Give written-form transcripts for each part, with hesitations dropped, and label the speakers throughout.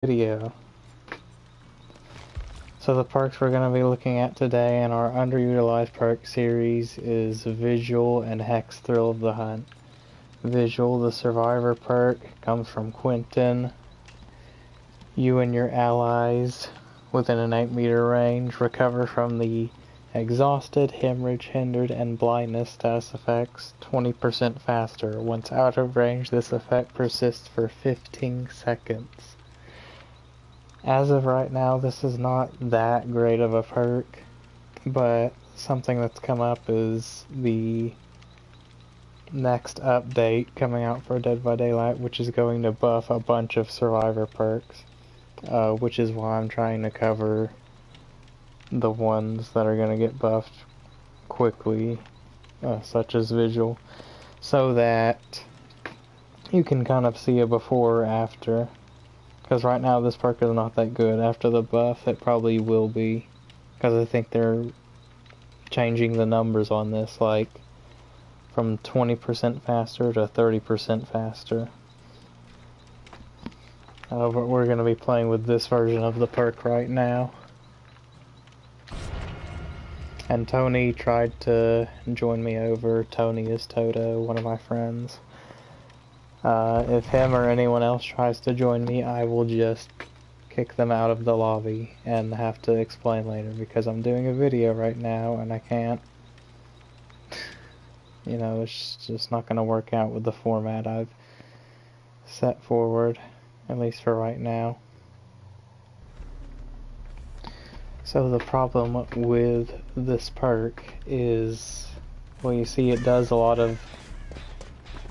Speaker 1: Video. So the perks we're going to be looking at today in our underutilized perk series is Vigil and Hex Thrill of the Hunt. Vigil, the survivor perk, comes from Quentin. You and your allies within an 8-meter range recover from the exhausted, hemorrhage, hindered, and blindness status effects 20% faster. Once out of range, this effect persists for 15 seconds. As of right now, this is not that great of a perk, but something that's come up is the next update coming out for Dead by Daylight, which is going to buff a bunch of survivor perks, which is why I'm trying to cover the ones that are going to get buffed quickly, such as Vigil, so that you can kind of see a before or after. Because right now this perk is not that good. After the buff, it probably will be. Because I think they're changing the numbers on this, like from 20% faster to 30% faster. But we're going to be playing with this version of the perk right now. And Tony tried to join me over. Tony is Toto, one of my friends. If him or anyone else tries to join me, I will just kick them out of the lobby and have to explain later because I'm doing a video right now and I can't. You know, it's just not going to work out with the format I've set forward, at least for right now. So the problem with this perk is, well, you see it does a lot of,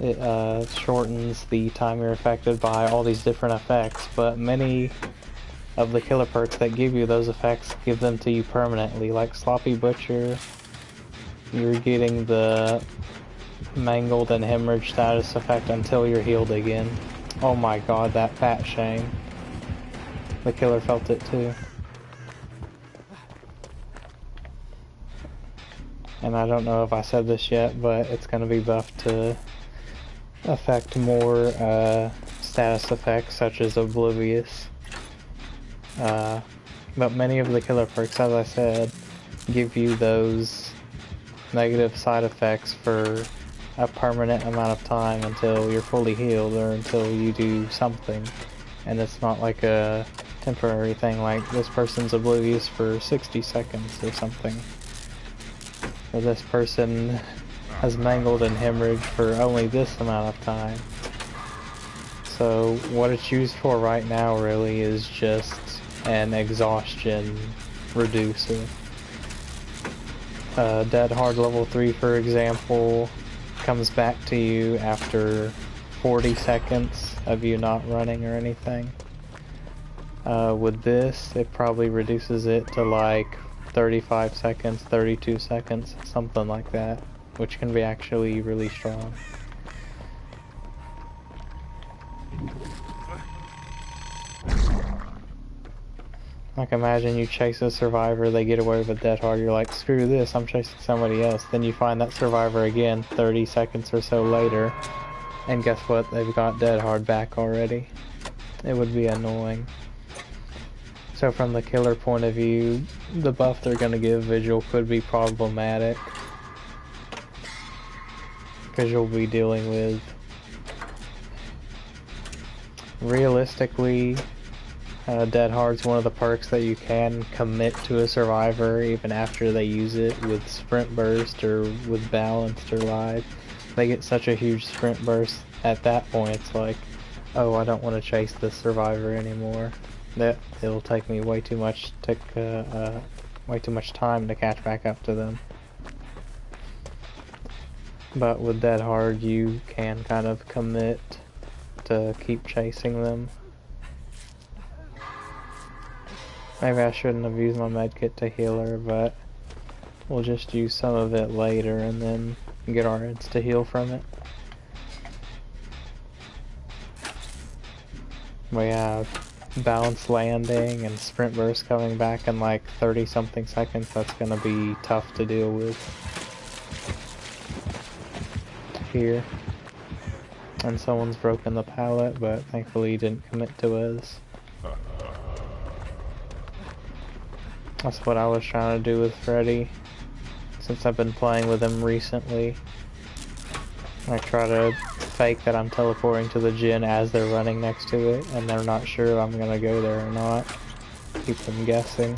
Speaker 1: it shortens the time you're affected by all these different effects, but many of the killer perks that give you those effects give them to you permanently, like Sloppy Butcher. You're getting the mangled and hemorrhage status effect until you're healed again. Oh my god, that fat shame. The killer felt it too. And I don't know if I said this yet, but it's going to be buffed to affect more status effects such as Oblivious. But many of the killer perks, as I said, give you those negative side effects for a permanent amount of time until you're fully healed or until you do something. And it's not like a temporary thing like this person's oblivious for 60 seconds or something. Or this person has mangled and hemorrhaged for only this amount of time. So what it's used for right now really is just an exhaustion reducer. Dead Hard level 3, for example, comes back to you after 40 seconds of you not running or anything. With this, it probably reduces it to like 35 seconds, 32 seconds, something like that, which can be actually really strong. Like, imagine you chase a survivor, they get away with a dead hard, you're like, screw this, I'm chasing somebody else. Then you find that survivor again 30 seconds or so later, and guess what, they've got dead hard back already. It would be annoying. So from the killer point of view, the buff they're going to give Vigil could be problematic. Because you'll be dealing with, realistically, Dead Hard's one of the perks that you can commit to a survivor even after they use it with Sprint Burst or with Balanced or Live. They get such a huge Sprint Burst at that point, it's like, oh, I don't want to chase this survivor anymore. It'll take me way too much time to catch back up to them. But with Dead Hard, you can kind of commit to keep chasing them. Maybe I shouldn't have used my medkit to heal her, but we'll just use some of it later and then get our insta heal from it. We have Balanced Landing and Sprint Burst coming back in like 30 something seconds. That's gonna be tough to deal with here. And someone's broken the pallet, but thankfully he didn't commit to us. That's what I was trying to do with Freddy, since I've been playing with him recently. I try to fake that I'm teleporting to the gym as they're running next to it, and they're not sure if I'm gonna go there or not. Keep them guessing.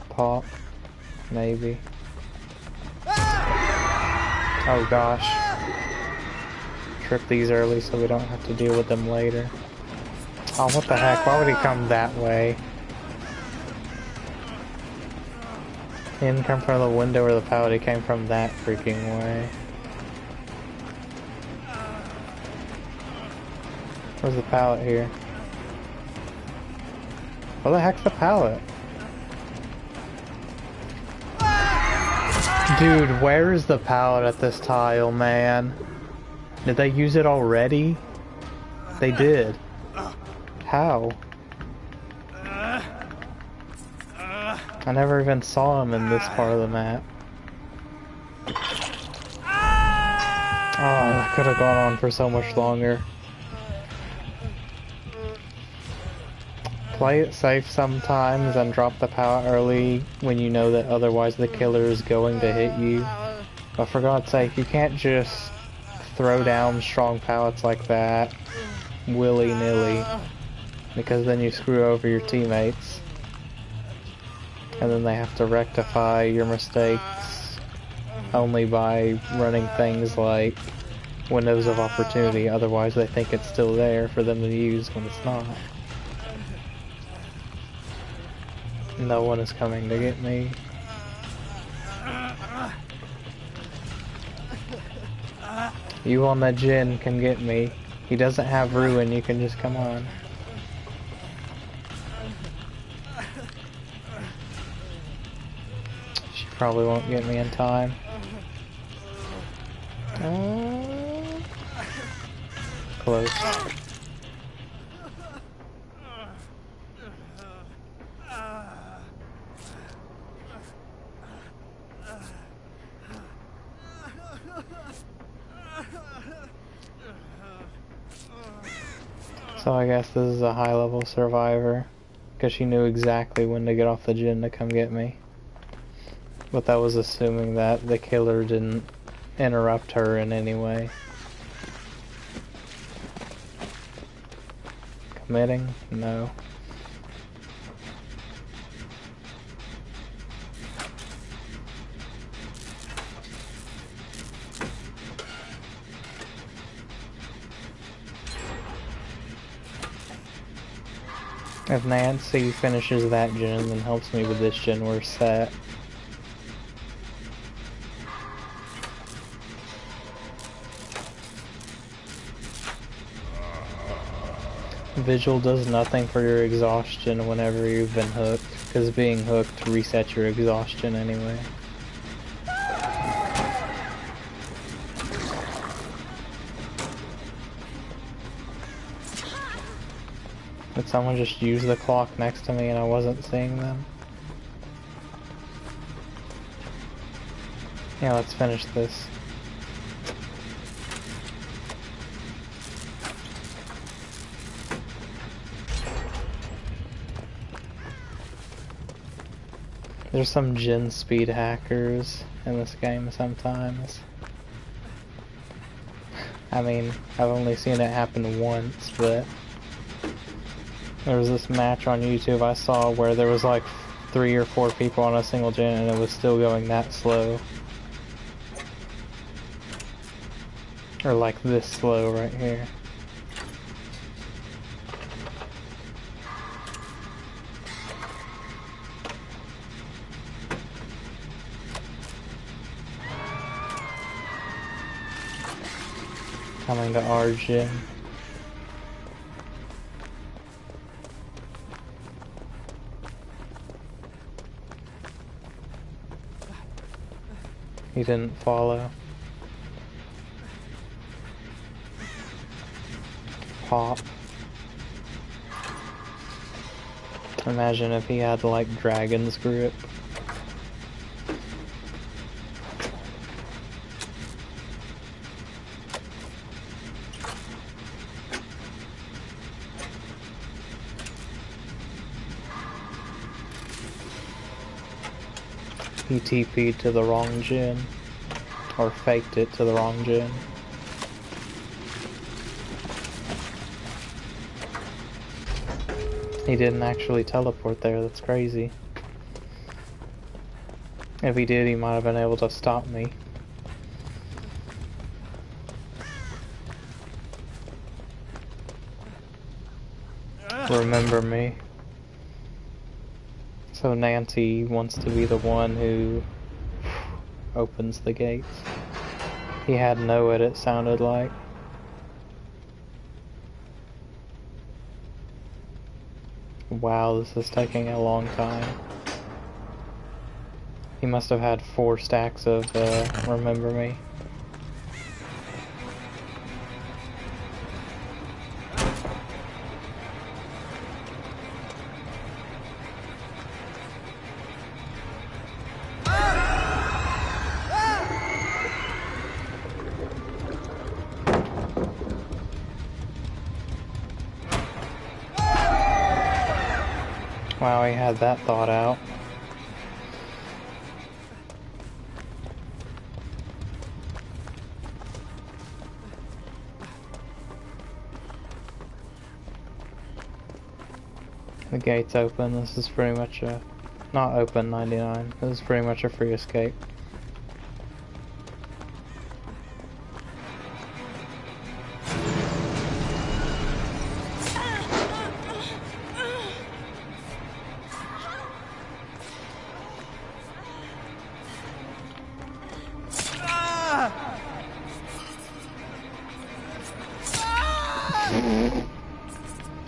Speaker 1: Pop, maybe. Oh gosh. Trip these early so we don't have to deal with them later. Oh, what the heck? Why would he come that way? He didn't come from the window or the pallet, he came from that freaking way. Where's the pallet here? Where the heck's the pallet? Dude, where is the pallet at this tile, man? Did they use it already? They did. How? I never even saw him in this part of the map. Oh, that could have gone on for so much longer. Play it safe sometimes and drop the pallet early when you know that otherwise the killer is going to hit you. But for God's sake, you can't just throw down strong pallets like that willy-nilly, because then you screw over your teammates. And then they have to rectify your mistakes only by running things like windows of opportunity, otherwise they think it's still there for them to use when it's not. No one is coming to get me. You on that Jinn can get me. He doesn't have ruin, you can just come on. She probably won't get me in time. Close. So I guess this is a high-level survivor, because she knew exactly when to get off the Jinn to come get me. But that was assuming that the killer didn't interrupt her in any way. Committing? No. If Nancy finishes that gen and helps me with this gen, we're set. Vigil does nothing for your exhaustion whenever you've been hooked, because being hooked resets your exhaustion anyway. Did someone just use the clock next to me and I wasn't seeing them? Yeah, let's finish this. There's some gen speed hackers in this game sometimes. I mean, I've only seen it happen once, but there was this match on YouTube I saw where there was like 3 or 4 people on a single gen and it was still going that slow. Or like this slow right here. Coming to our gen. He didn't follow. Pop. Imagine if he had like dragon's grip. He TP'd to the wrong gen. Or faked it to the wrong gen. He didn't actually teleport there, that's crazy. If he did, he might have been able to stop me. Remember me. So Nancy wants to be the one who opens the gates. He had no it, it sounded like. Wow, this is taking a long time. He must have had 4 stacks of Remember Me. Wow, he had that thought out. The gate's open. This is pretty much a... not open 99. This is pretty much a free escape.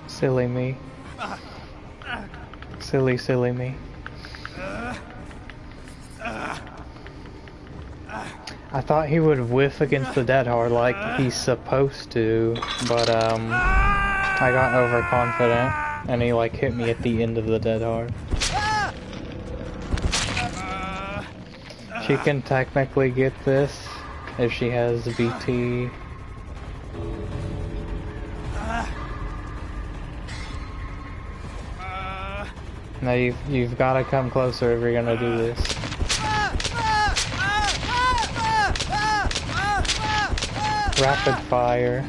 Speaker 1: Silly me. Silly me. I thought he would whiff against the dead hard like he's supposed to, but I got overconfident and he like hit me at the end of the dead hard. She can technically get this if she has BT. Now you've got to come closer if you're gonna do this. Rapid fire.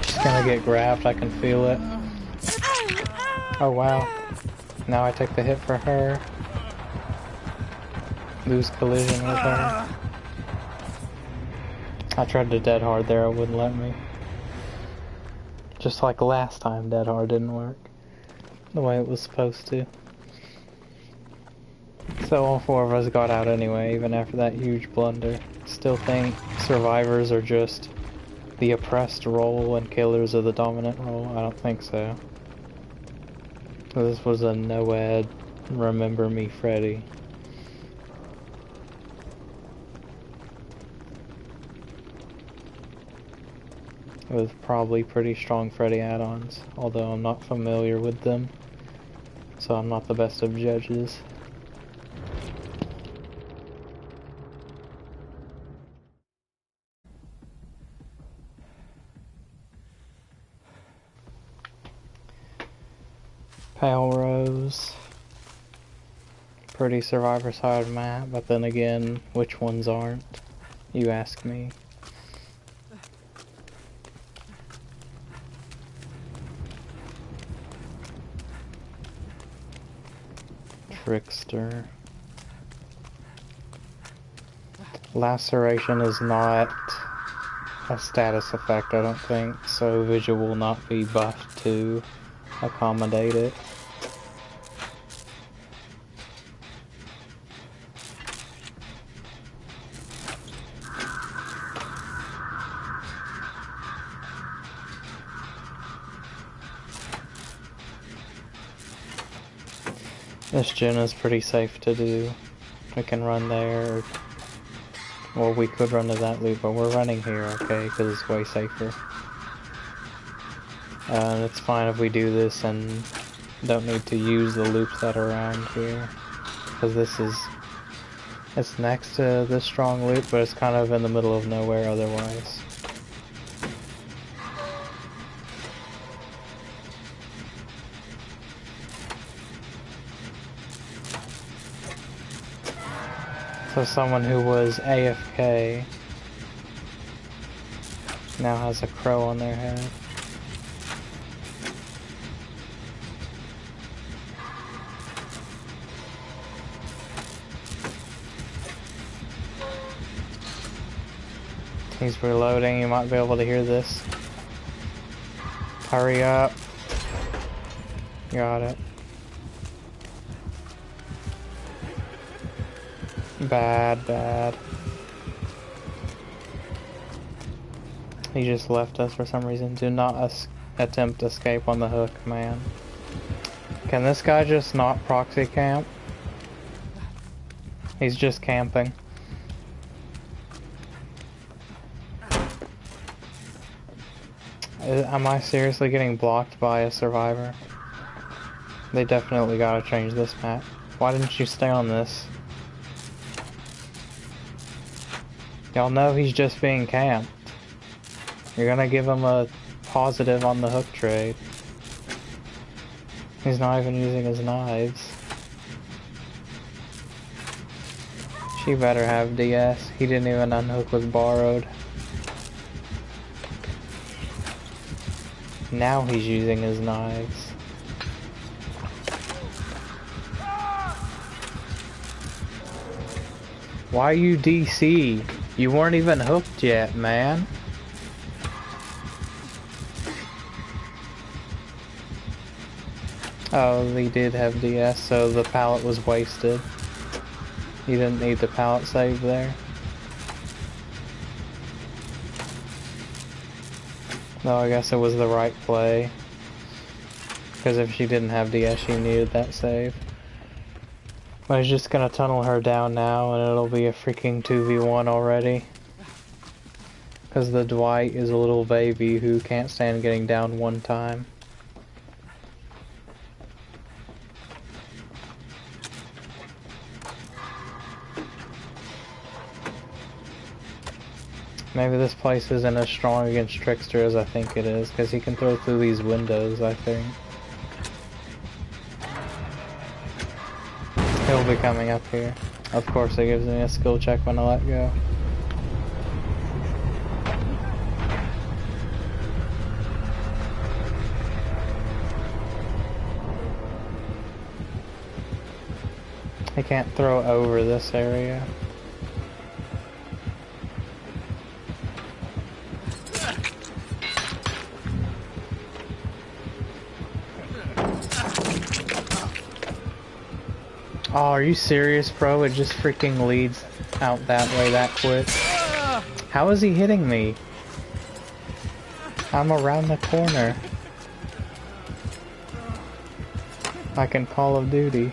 Speaker 1: She's gonna get grabbed, I can feel it. Oh wow. Now I take the hit for her. Lose collision with her. I tried to dead hard there, it wouldn't let me. Just like last time, dead hard didn't work the way it was supposed to. So all 4 of us got out anyway, even after that huge blunder. Still think survivors are just the oppressed role and killers of the dominant role? I don't think so. This was a no-ad, Remember Me Freddy. With probably pretty strong Freddy add-ons, although I'm not familiar with them, so I'm not the best of judges. Pale Rose. Pretty survivor side map, but then again, which ones aren't? You ask me. Trickster. Laceration is not a status effect, I don't think, so Vigil will not be buffed to accommodate it. This gen is pretty safe to do. We can run there, Well, we could run to that loop, but we're running here, okay? Because it's way safer. It's fine if we do this and don't need to use the loops that are around here. Because it's next to this strong loop, but it's kind of in the middle of nowhere otherwise. So someone who was AFK now has a crow on their head. He's reloading, you might be able to hear this. Hurry up. Got it. Bad, bad. He just left us for some reason. Do not attempt escape on the hook, man. Can this guy just not proxy camp? He's just camping. Am I seriously getting blocked by a survivor? They definitely gotta change this map. Why didn't you stay on this? Y'all know he's just being camped. You're gonna give him a positive on the hook trade. He's not even using his knives. She better have DS. He didn't even unhook with borrowed. Now he's using his knives. Why you DC? You weren't even hooked yet, man. Oh, he did have DS, so the pallet was wasted. You didn't need the pallet save there. No, I guess it was the right play. Because if she didn't have DS, she needed that save. I was just gonna tunnel her down now, and it'll be a freaking 2v1 already. Because the Dwight is a little baby who can't stand getting down one time. Maybe this place isn't as strong against Trickster as I think it is, because he can throw through these windows, I think. He'll be coming up here. Of course it gives me a skill check when I let go. He can't throw over this area. Oh, are you serious, bro? It just freaking leads out that way that quick. How is he hitting me? I'm around the corner. Like in Call of Duty.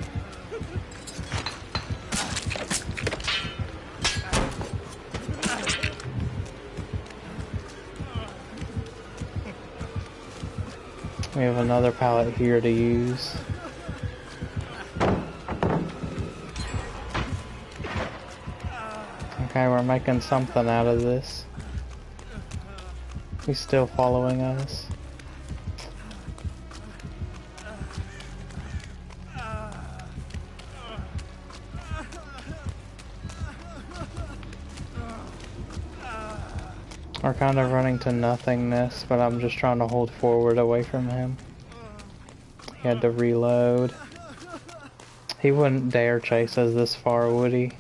Speaker 1: We have another pallet here to use. Okay, we're making something out of this. He's still following us. We're kind of running to nothingness, but I'm just trying to hold forward away from him. He had to reload. He wouldn't dare chase us this far, would he?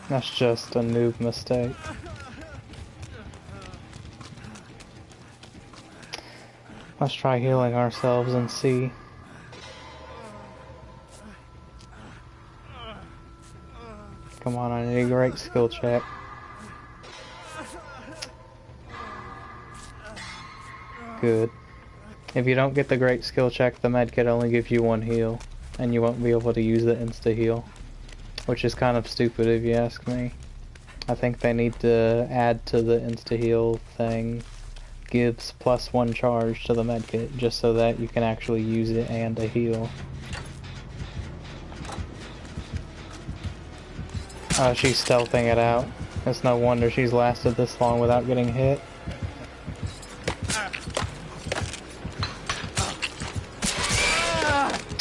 Speaker 1: That's just a noob mistake. Let's try healing ourselves and see. Come on, I need a great skill check. Good. If you don't get the great skill check, the med kit only gives you one heal, and you won't be able to use the insta heal. which is kind of stupid if you ask me. I think they need to add to the insta-heal thing, gives +1 charge to the medkit, just so that you can actually use it and a heal. Oh, she's stealthing it out. It's no wonder she's lasted this long without getting hit.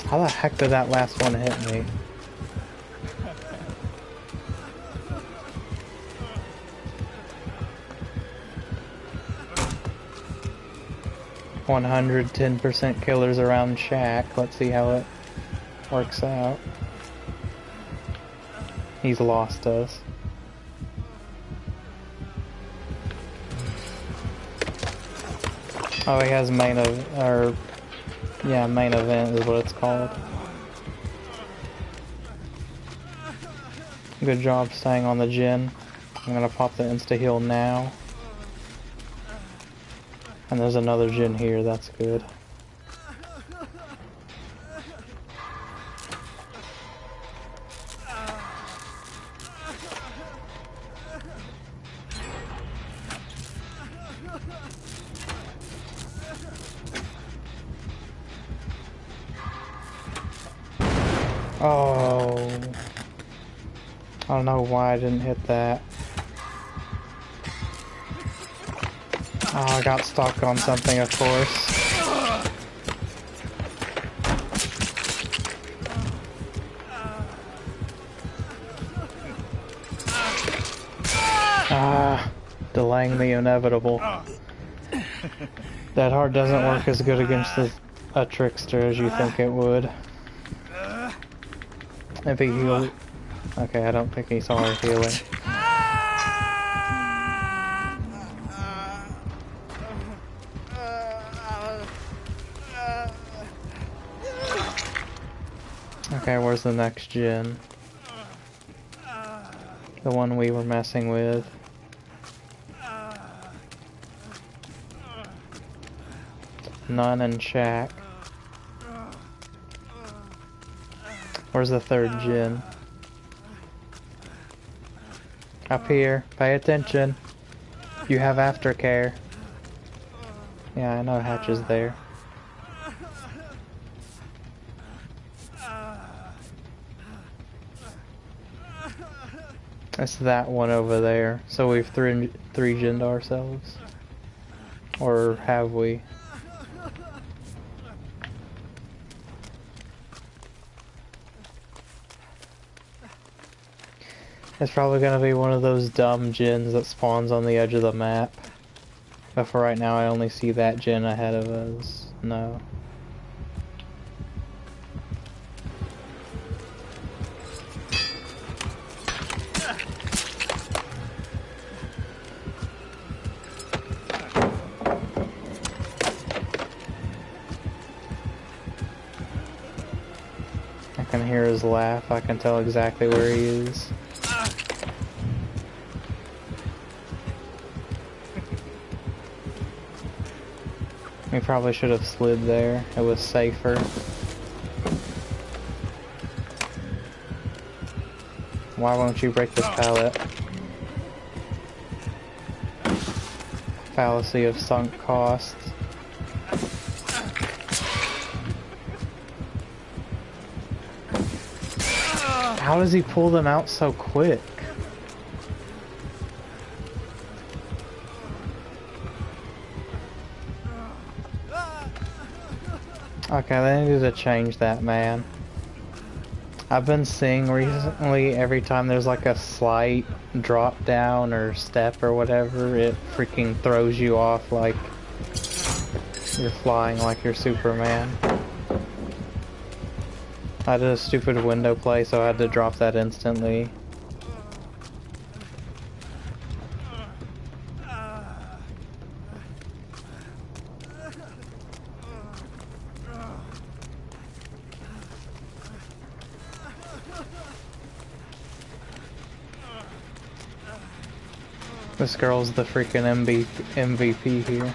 Speaker 1: How the heck did that last one hit me? "110% killers around Shack." Let's see how it works out. He's lost us. Oh, he has main event is what it's called. Good job staying on the gen. I'm gonna pop the insta-heal now. And there's another gen here, that's good. Oh, I don't know why I didn't hit that. Oh, I got stuck on something, of course. Ah, delaying the inevitable. That heart doesn't work as good against a trickster as you think it would. If he healed... Okay, I don't think he saw her healing. Okay, where's the next gen? The one we were messing with. None and Shack. Where's the third gen? Up here. Pay attention. You have aftercare. Yeah, I know Hatch is there. It's that one over there. So we've three-gened ourselves. Or have we? It's probably gonna be one of those dumb gens that spawns on the edge of the map. But for right now I only see that gen ahead of us. No. I can hear his laugh. I can tell exactly where he is. We probably should have slid there. It was safer. Why won't you break this pallet? Fallacy of sunk costs. How does he pull them out so quick? Okay, they need to change that, man. I've been seeing recently, every time there's like a slight drop down or step or whatever, it freaking throws you off like you're flying like you're Superman. I did a stupid window play, so I had to drop that instantly. This girl's the freaking MVP here.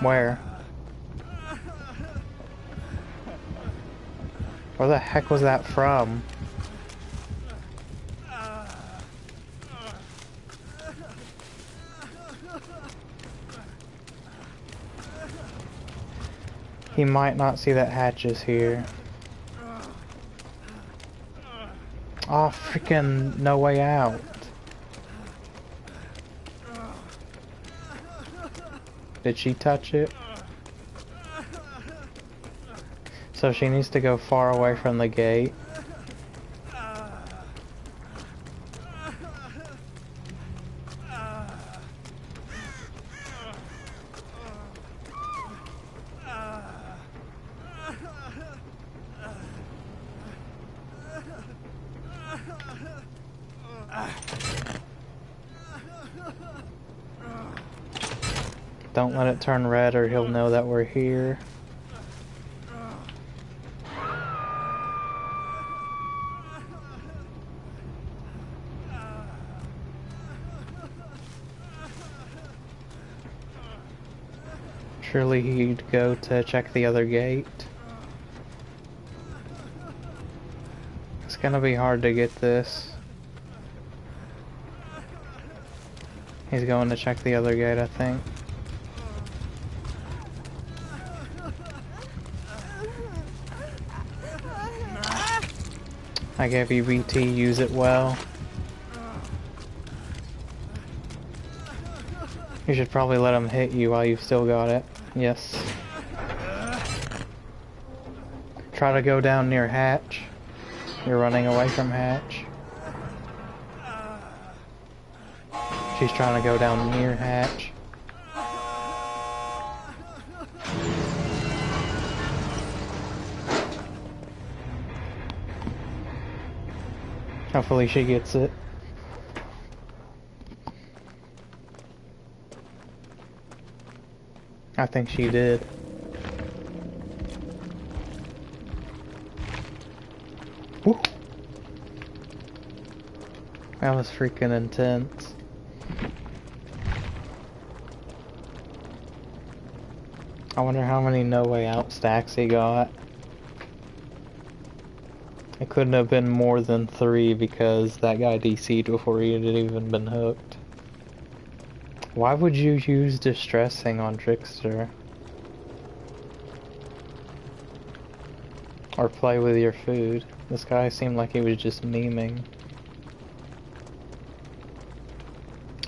Speaker 1: Where? Where the heck was that from? He might not see that hatch is here. Oh, freaking no way out. Did she touch it? So she needs to go far away from the gate. Don't let it turn red or he'll know that we're here. Surely he'd go to check the other gate. It's gonna be hard to get this. He's going to check the other gate, I think. I gave you BT, use it well. You should probably let him hit you while you've still got it. Yes. Try to go down near hatch. You're running away from hatch. She's trying to go down near hatch. Hopefully she gets it. I think she did. Woo. That was freaking intense. I wonder how many no way out stacks he got. It couldn't have been more than 3 because that guy DC'd before he had even been hooked. Why would you use distressing on Trickster? Or play with your food? This guy seemed like he was just memeing.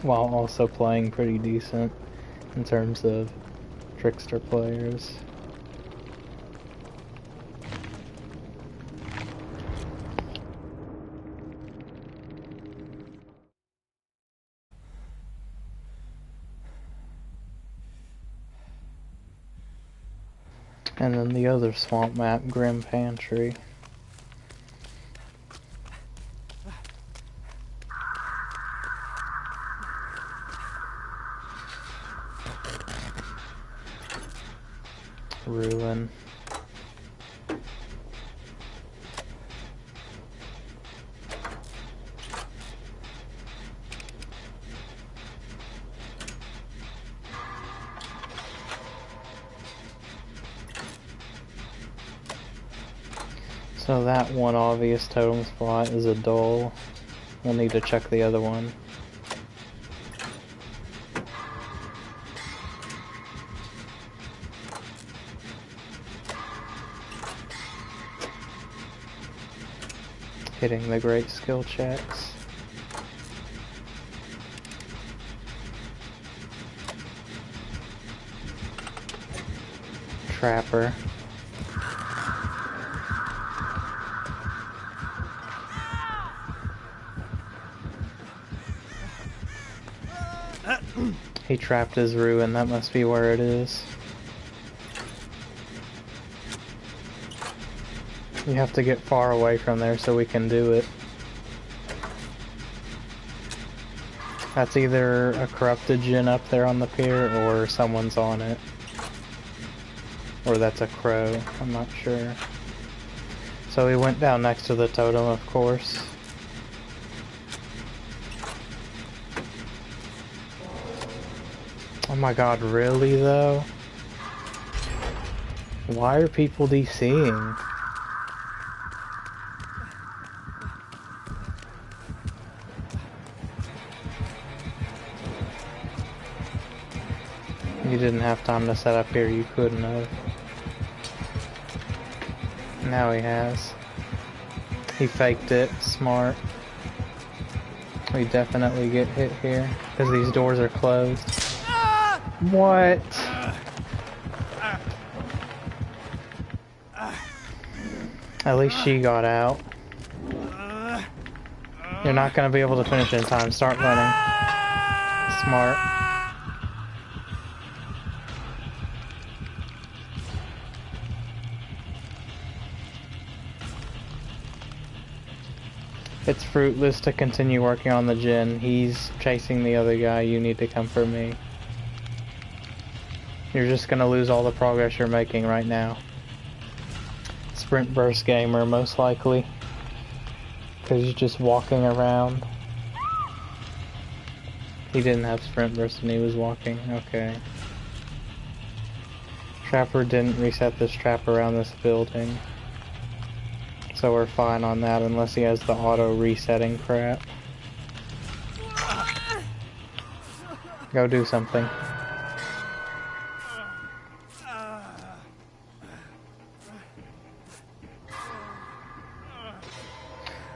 Speaker 1: While also playing pretty decent in terms of Trickster players. And then the other swamp map, Grim Pantry. Ruin. So that one obvious totem spot is a dull. We'll need to check the other one. Hitting the great skill checks. Trapper. He trapped his ruin, that must be where it is. You have to get far away from there so we can do it. That's either a corrupted Jinn up there on the pier or someone's on it. Or that's a crow, I'm not sure. So we went down next to the totem, of course. Oh my god, really though? Why are people DCing? You didn't have time to set up here, you couldn't have. Now he has. He faked it, smart. We definitely get hit here, because these doors are closed. What? At least she got out. You're not going to be able to finish in time. Start running. Smart. It's fruitless to continue working on the gin. He's chasing the other guy. You need to come for me. You're just going to lose all the progress you're making right now. Sprint burst gamer, most likely. Because he's just walking around. He didn't have sprint burst and he was walking. Okay. Trapper didn't reset this trap around this building. So we're fine on that unless he has the auto resetting crap. Go do something.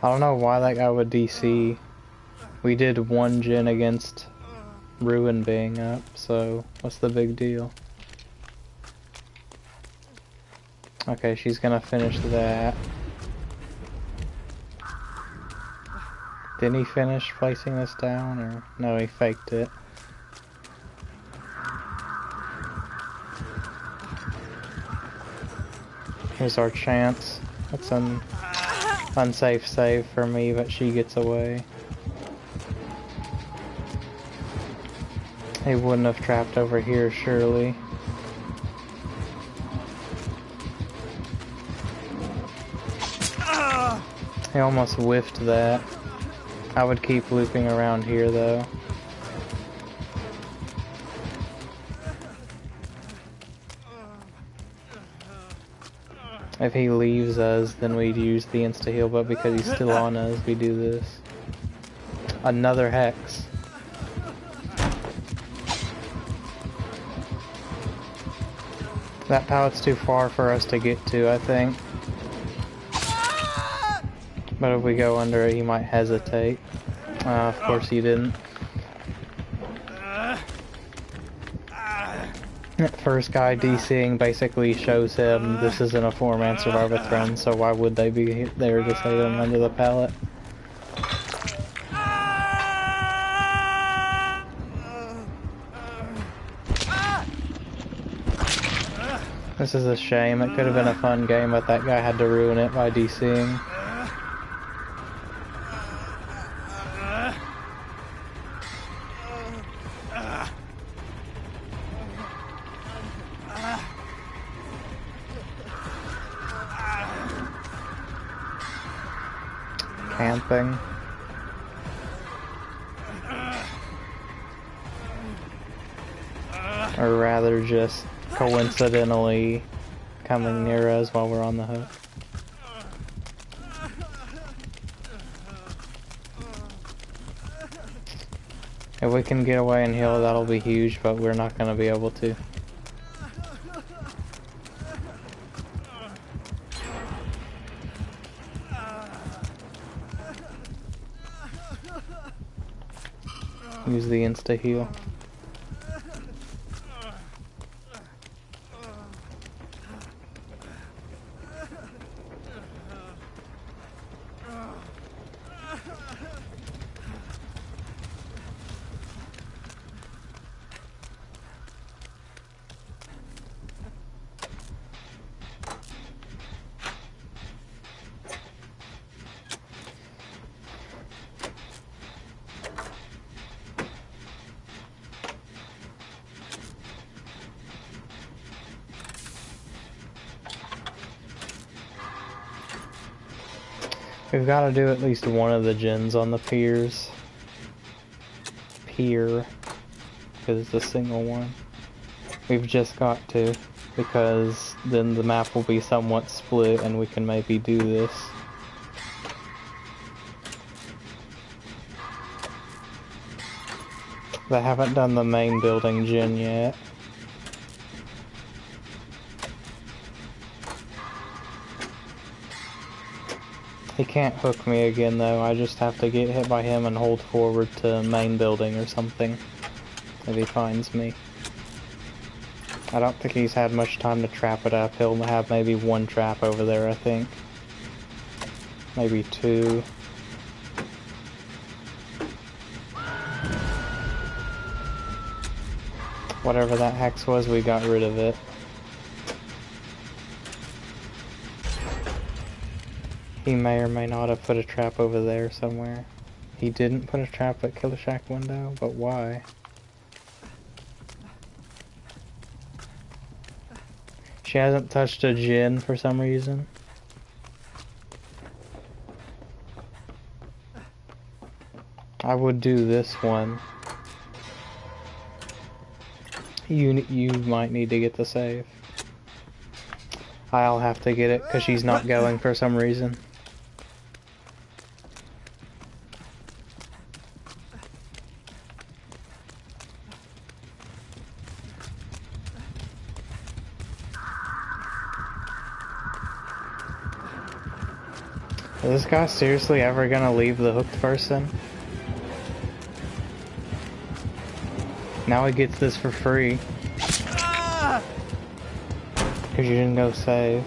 Speaker 1: I don't know why that guy would DC. We did one gen against Ruin being up, so what's the big deal? Okay, she's gonna finish that. Didn't he finish placing this down, or no, he faked it. Here's our chance. That's an unsafe save for me, but she gets away. He wouldn't have trapped over here, surely. He almost whiffed that. I would keep looping around here, though. If he leaves us, then we'd use the insta-heal, but because he's still on us, we do this. Another hex. That pallet's too far for us to get to, I think. But if we go under it, he might hesitate. Of course he didn't. That first guy DCing basically shows him this isn't a 4-man survivathon, so why would they be there to save him under the pallet? This is a shame. It could have been a fun game, but that guy had to ruin it by DCing. Camping. Or rather just coincidentally coming near us while we're on the hook. If we can get away and heal, that'll be huge, but we're not going to be able to. Use the insta-heal. We've got to do at least one of the gens on the piers. Pier. Because it's a single one. We've just got to. Because then the map will be somewhat split and we can maybe do this. They haven't done the main building gen yet. He can't hook me again though, I just have to get hit by him and hold forward to main building or something if he finds me. I don't think he's had much time to trap it up. He'll have maybe one trap over there, I think. Maybe two. Whatever that hex was, we got rid of it. He may or may not have put a trap over there somewhere. He didn't put a trap at Killer Shack window, but why? She hasn't touched a gin for some reason. I would do this one. You might need to get the save. I'll have to get it because she's not going for some reason. Is this guy seriously ever gonna leave the hooked person? Now he gets this for free. Because you didn't go save.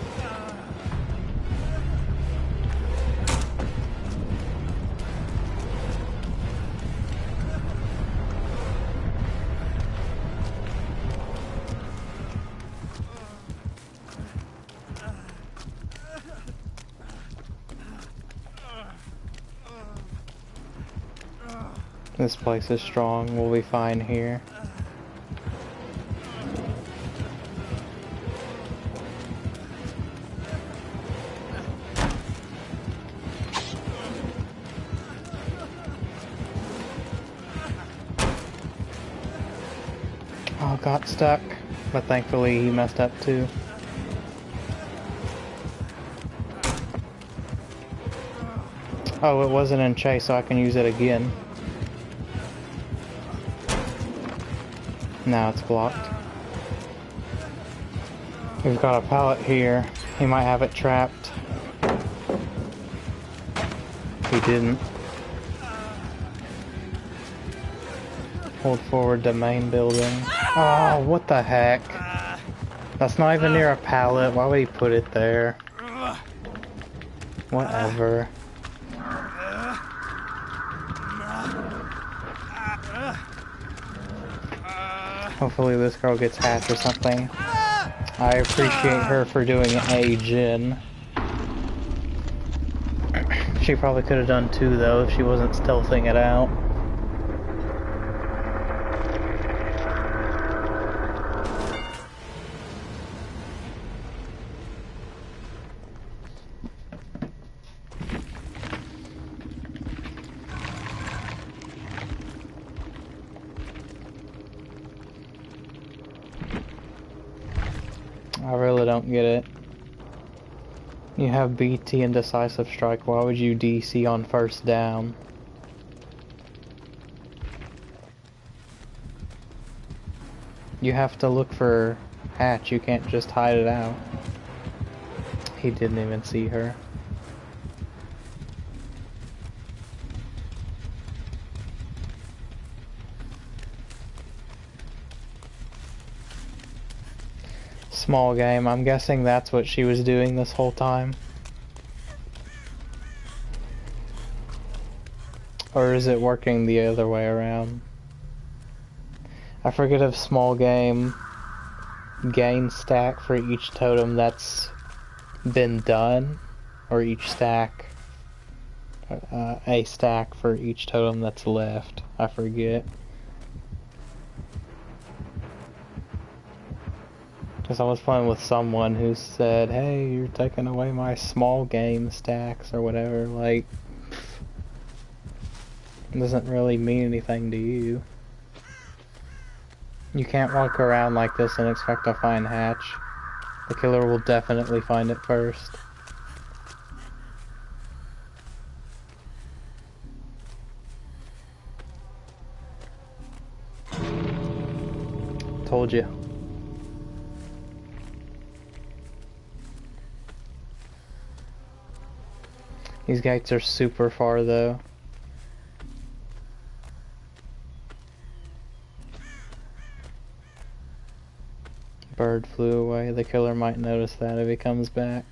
Speaker 1: This place is strong, we'll be fine here. Oh, got stuck, but thankfully he messed up too. Oh, it wasn't in chase, so I can use it again. Now it's blocked. We've got a pallet here. He might have it trapped. He didn't. Hold forward to main building. Oh, what the heck? That's not even near a pallet. Why would he put it there? Whatever. Hopefully this girl gets hatched or something. I appreciate her for doing a gin. She probably could have done two though if she wasn't stealthing it out. I really don't get it. You have BT and decisive strike, why would you DC on first down? You have to look for hatch, you can't just hide it out. He didn't even see her. Small game. I'm guessing that's what she was doing this whole time. Or is it working the other way around? I forget if small game gain stack for each totem that's been done, or each stack, a stack for each totem that's left. I forget. Because I was playing with someone who said, hey, you're taking away my small game stacks or whatever. Like, it doesn't really mean anything to you. You can't walk around like this and expect to find hatch. The killer will definitely find it first. Told you. These gates are super far though. Bird flew away. The killer might notice that if he comes back.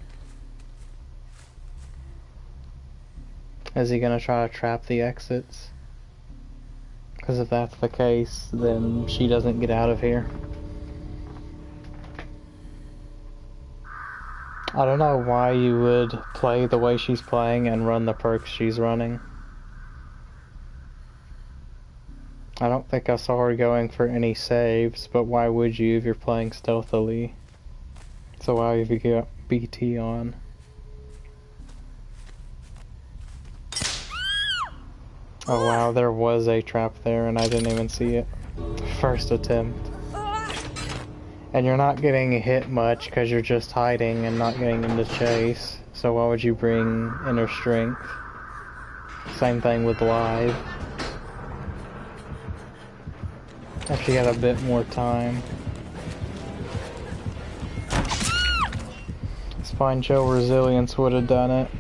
Speaker 1: Is he gonna try to trap the exits? Because if that's the case, then she doesn't get out of here. I don't know why you would play the way she's playing and run the perks she's running. I don't think I saw her going for any saves, but why would you if you're playing stealthily? So why have you got BT on? Oh wow, there was a trap there and I didn't even see it. First attempt. And you're not getting hit much because you're just hiding and not getting into chase. So why would you bring inner strength? Same thing with live. If you had a bit more time. Spine Chill Resilience would have done it.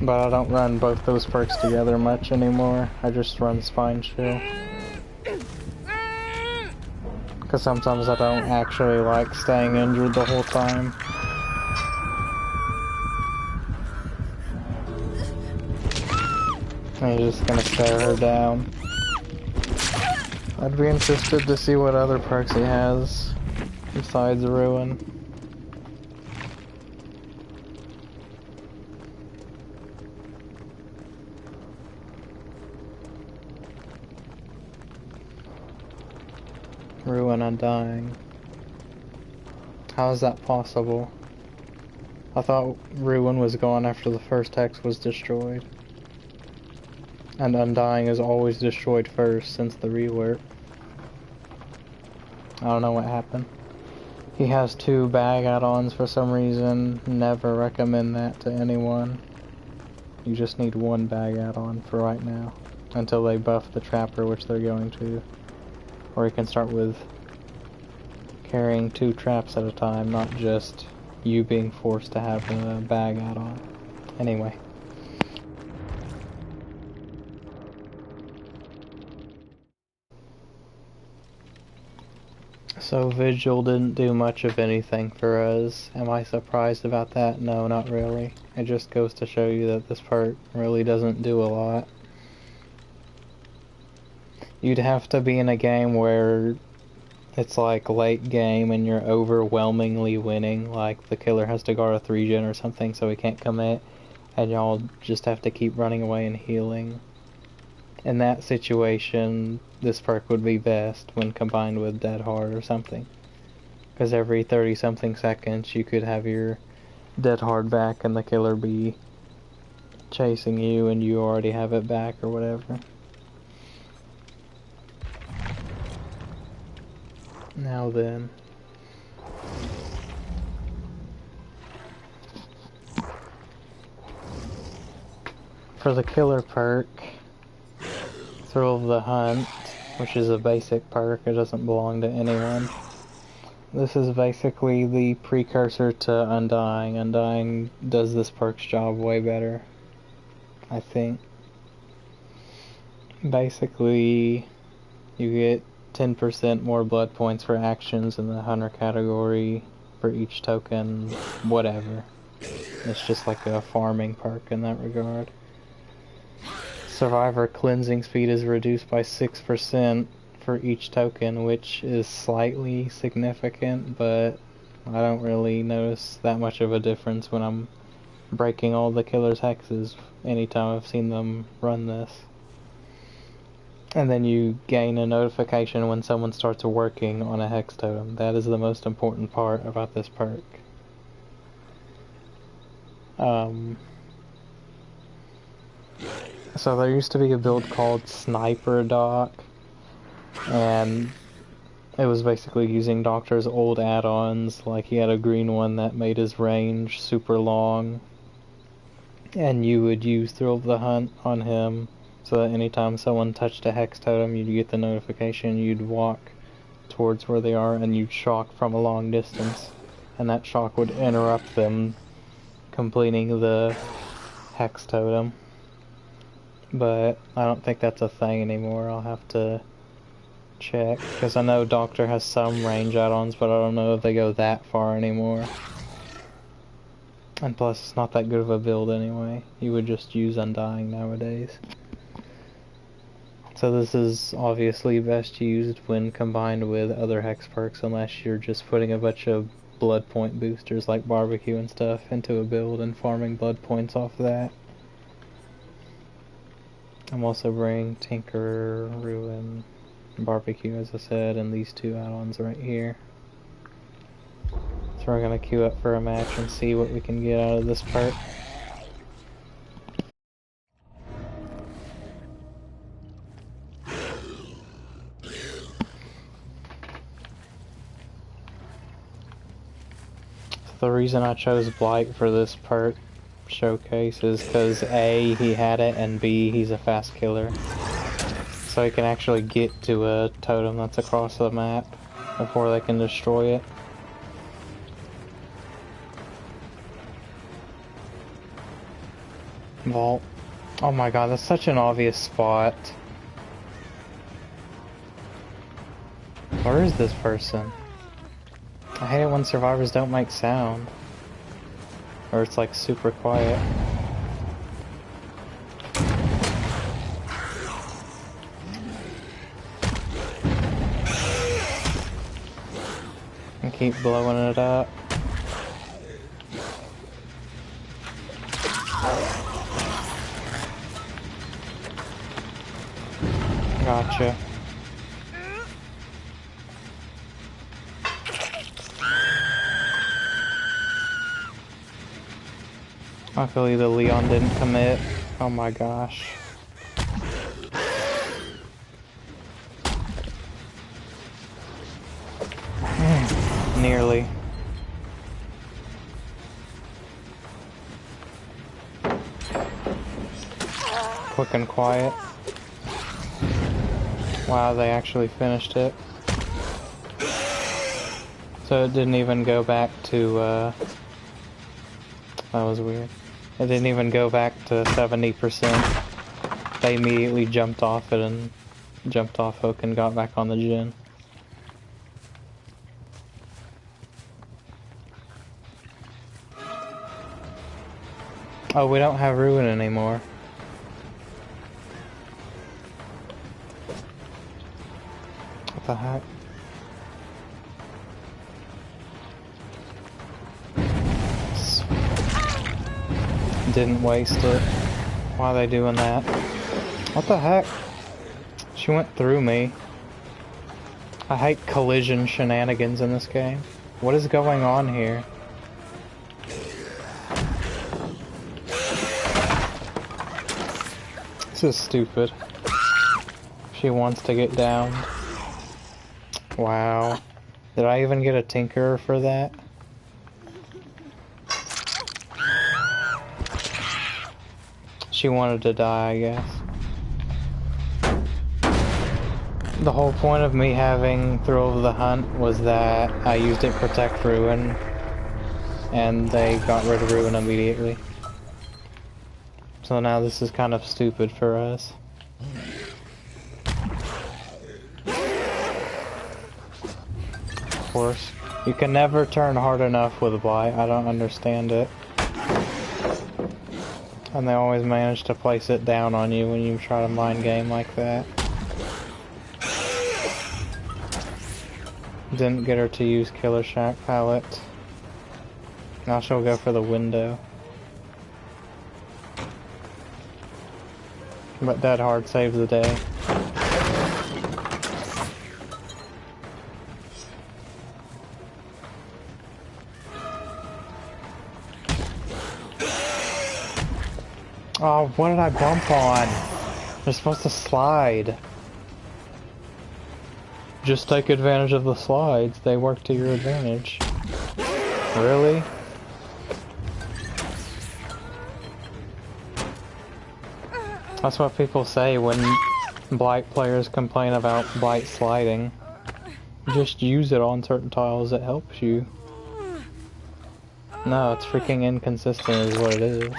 Speaker 1: But I don't run both those perks together much anymore. I just run Spine Chill. Because sometimes I don't actually like staying injured the whole time. I'm just gonna stare her down. I'd be interested to see what other perks he has besides Ruin. Ruin Undying. How is that possible? I thought Ruin was gone after the first hex was destroyed. And Undying is always destroyed first since the rework. I don't know what happened. He has 2 bag add-ons for some reason. Never recommend that to anyone. You just need 1 bag add-on for right now. Until they buff the Trapper, which they're going to. Or you can start with carrying 2 traps at a time, not just you being forced to have a bag add-on. Anyway. So Vigil didn't do much of anything for us. Am I surprised about that? No, not really. It just goes to show you that this part really doesn't do a lot. You'd have to be in a game where it's like late game and you're overwhelmingly winning, like the killer has to guard a 3-gen or something so he can't commit, and y'all just have to keep running away and healing. In that situation, this perk would be best when combined with Dead Hard or something. Because every 30 something seconds you could have your Dead Hard back and the killer be chasing you and you already have it back or whatever. Now then. For the killer perk, Thrill of the Hunt, which is a basic perk, it doesn't belong to anyone. This is basically the precursor to Undying. Undying does this perk's job way better, I think. Basically, you get 10% more blood points for actions in the Hunter category for each token, whatever. It's just like a farming perk in that regard. Survivor cleansing speed is reduced by 6% for each token, which is slightly significant, but I don't really notice that much of a difference when I'm breaking all the killer's hexes anytime I've seen them run this. And then you gain a notification when someone starts working on a hex totem. That is the most important part about this perk. So there used to be a build called Sniper Doc, and it was basically using Doctor's old add-ons. Like he had a green one that made his range super long, and you would use Thrill of the Hunt on him, so that anytime someone touched a hex totem, you'd get the notification, you'd walk towards where they are, and you'd shock from a long distance. And that shock would interrupt them completing the Hex totem. But I don't think that's a thing anymore. I'll have to check, because I know Doctor has some range add-ons, but I don't know if they go that far anymore. And plus, it's not that good of a build anyway. You would just use Undying nowadays. So this is obviously best used when combined with other Hex perks, unless you're just putting a bunch of blood point boosters like barbecue and stuff into a build and farming blood points off that. I'm also bringing Tinker, Ruin, Barbecue, as I said, and these two add-ons right here. So we're gonna queue up for a match and see what we can get out of this perk. The reason I chose Blight for this perk showcase is because A, he had it, and B, he's a fast killer. So he can actually get to a totem that's across the map before they can destroy it. Vault. Oh my god, that's such an obvious spot. Where is this person? I hate it when survivors don't make sound. Or it's like super quiet. And keep blowing it up. Gotcha. Luckily the Leon didn't commit. Oh my gosh. Nearly. Quick and quiet. Wow, they actually finished it. So it didn't even go back to, that was weird. It didn't even go back to 70%. They immediately jumped off it and jumped off hook and got back on the gen. Oh, we don't have Ruin anymore. What the heck? Didn't waste it. Why are they doing that? What the heck? She went through me. I hate collision shenanigans in this game. What is going on here? This is stupid. She wants to get down. Wow. Did I even get a Tinkerer for that? She wanted to die, I guess. The whole point of me having Thrill of the Hunt was that I used it to protect Ruin, and they got rid of Ruin immediately. So now this is kind of stupid for us. Of course. You can never turn hard enough with a Blight. I don't understand it. And they always manage to place it down on you when you try to mind game like that. Didn't get her to use Killer Shack palette. Now she'll go for the window. But Dead Hard saves the day. Oh, what did I bump on? They're supposed to slide. Just take advantage of the slides. They work to your advantage. Really? That's what people say when Blight players complain about Blight sliding. Just use it on certain tiles, it helps you. No, it's freaking inconsistent is what it is.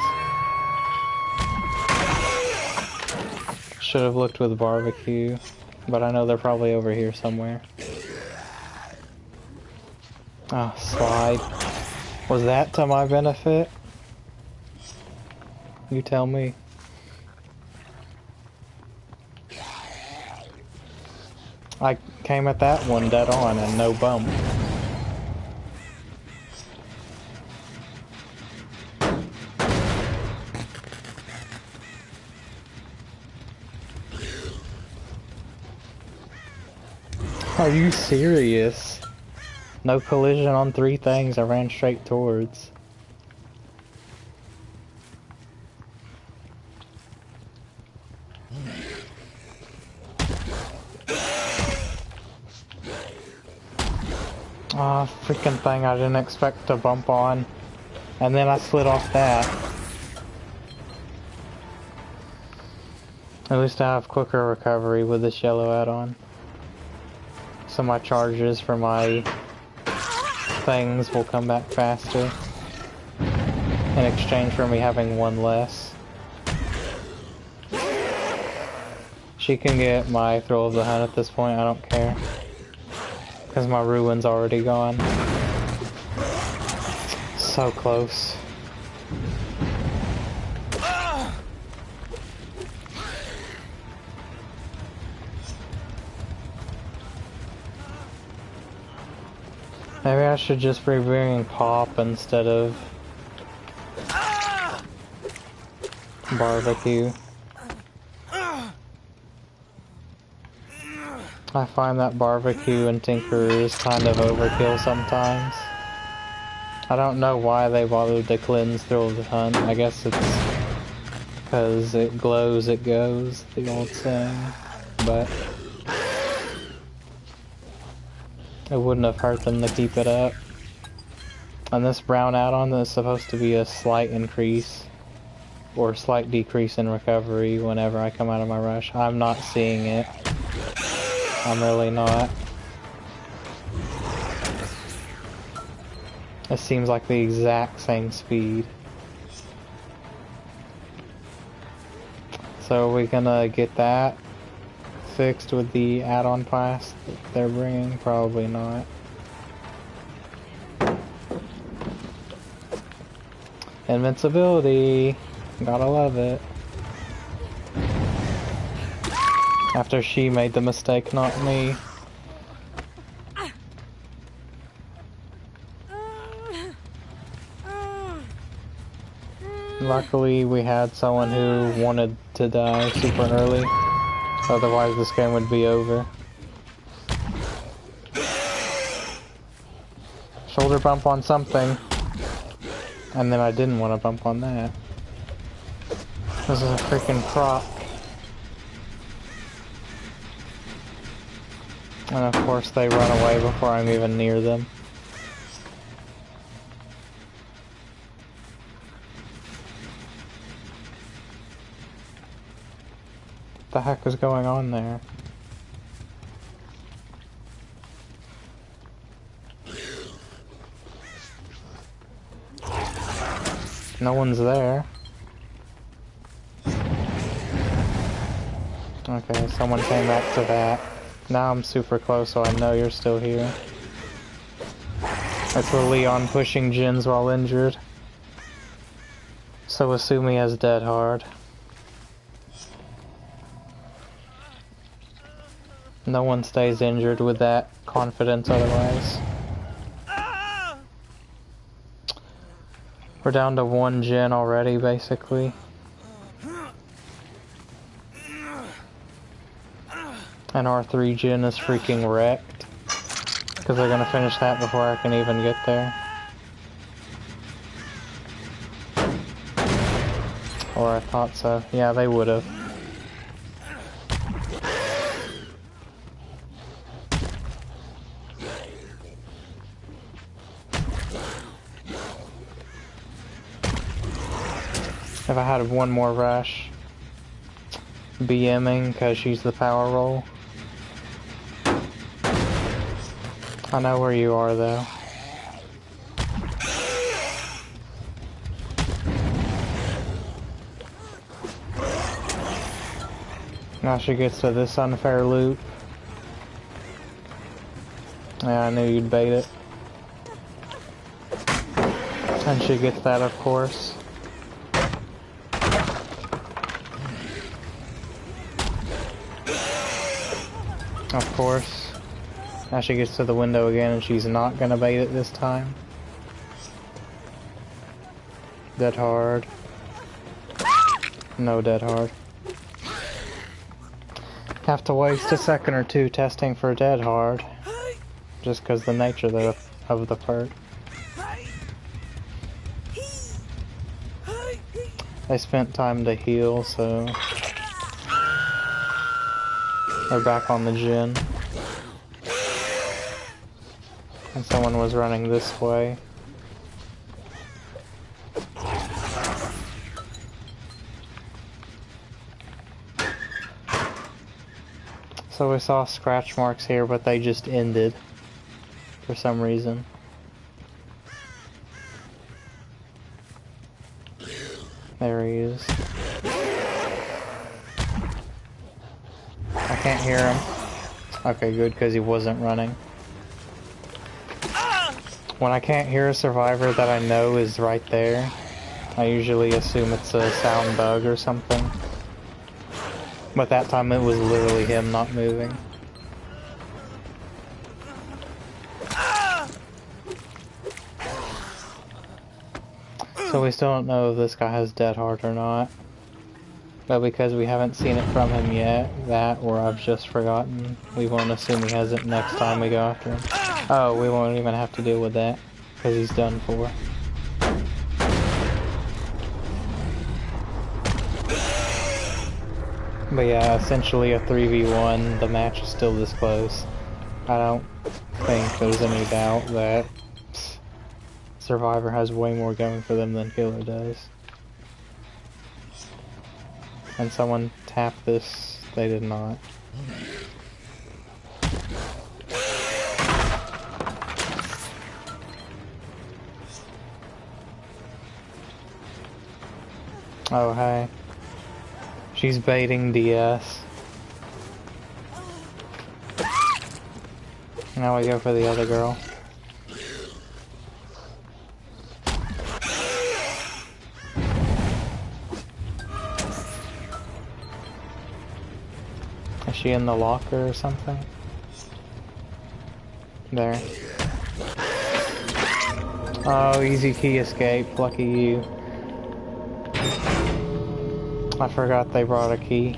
Speaker 1: Should have looked with barbecue, but I know they're probably over here somewhere. Oh, slide. Was that to my benefit? You tell me. I came at that one dead on and no bump. Are you serious? No collision on 3 things I ran straight towards. Ah, freaking thing I didn't expect to bump on. And then I slid off that. At least I have quicker recovery with this yellow add-on. So my charges for my things will come back faster. In exchange for me having 1 less. She can get my thrill of the hunt at this point, I don't care. Because my ruin's already gone. So close. Maybe I should just be bringing pop instead of barbecue. I find that barbecue and tinker is kind of overkill sometimes. I don't know why they bothered to cleanse thrill of the hunt. I guess it's because it glows, it goes, the old saying. But it wouldn't have hurt them to keep it up. And this brown add-on is supposed to be a slight increase or slight decrease in recovery whenever I come out of my rush. I'm not seeing it. I'm really not. It seems like the exact same speed. So are we gonna get that fixed with the add-on pass that they're bringing? Probably not. Invincibility. Gotta love it. After she made the mistake, not me. Luckily, we had someone who wanted to die super early. Otherwise, this game would be over. Shoulder bump on something. And then I didn't want to bump on that. This is a freaking prop. And of course they run away before I'm even near them. What the heck is going on there? No one's there. Okay, someone came back to that. Now I'm super close, so I know you're still here. That's with Leon pushing Jins while injured. So assume he has dead hard. No one stays injured with that confidence otherwise. We're down to 1 Jin already, basically. And our 3 Jin is freaking wrecked. Because they're gonna finish that before I can even get there. Or I thought so. Yeah, they would've. If I had 1 more rush. BMing because she's the power roll. I know where you are though. Now she gets to this unfair loop. Yeah, I knew you'd bait it. And she gets that, of course. Of course. Now she gets to the window again and she's not gonna bait it this time. Dead hard. No dead hard. Have to waste a second or two testing for dead hard. Just because the nature of the perk. They spent time to heal, so they're back on the gin. And someone was running this way. So we saw scratch marks here, but they just ended for some reason. There he is. I can't hear him. Okay, good, because he wasn't running. When I can't hear a survivor that I know is right there, I usually assume it's a sound bug or something. But that time it was literally him not moving. So we still don't know if this guy has dead hard or not. But because we haven't seen it from him yet, that or I've just forgotten, we won't assume he has it next time we go after him. Oh, we won't even have to deal with that, because he's done for. But yeah, essentially a 3v1, the match is still this close. I don't think there's any doubt that Survivor has way more going for them than Killer does. And someone tapped this, they did not. Oh, hey. She's baiting DS. Now we go for the other girl. Is she in the locker or something? There. Oh, easy key escape. Lucky you. I forgot they brought a key.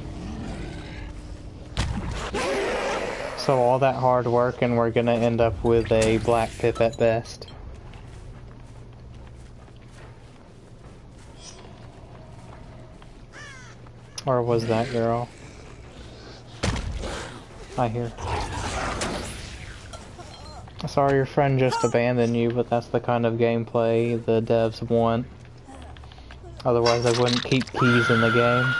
Speaker 1: So all that hard work and we're gonna end up with a black pip at best. Or was that girl? I hear. Sorry your friend just abandoned you, but that's the kind of gameplay the devs want. Otherwise I wouldn't keep keys in the game.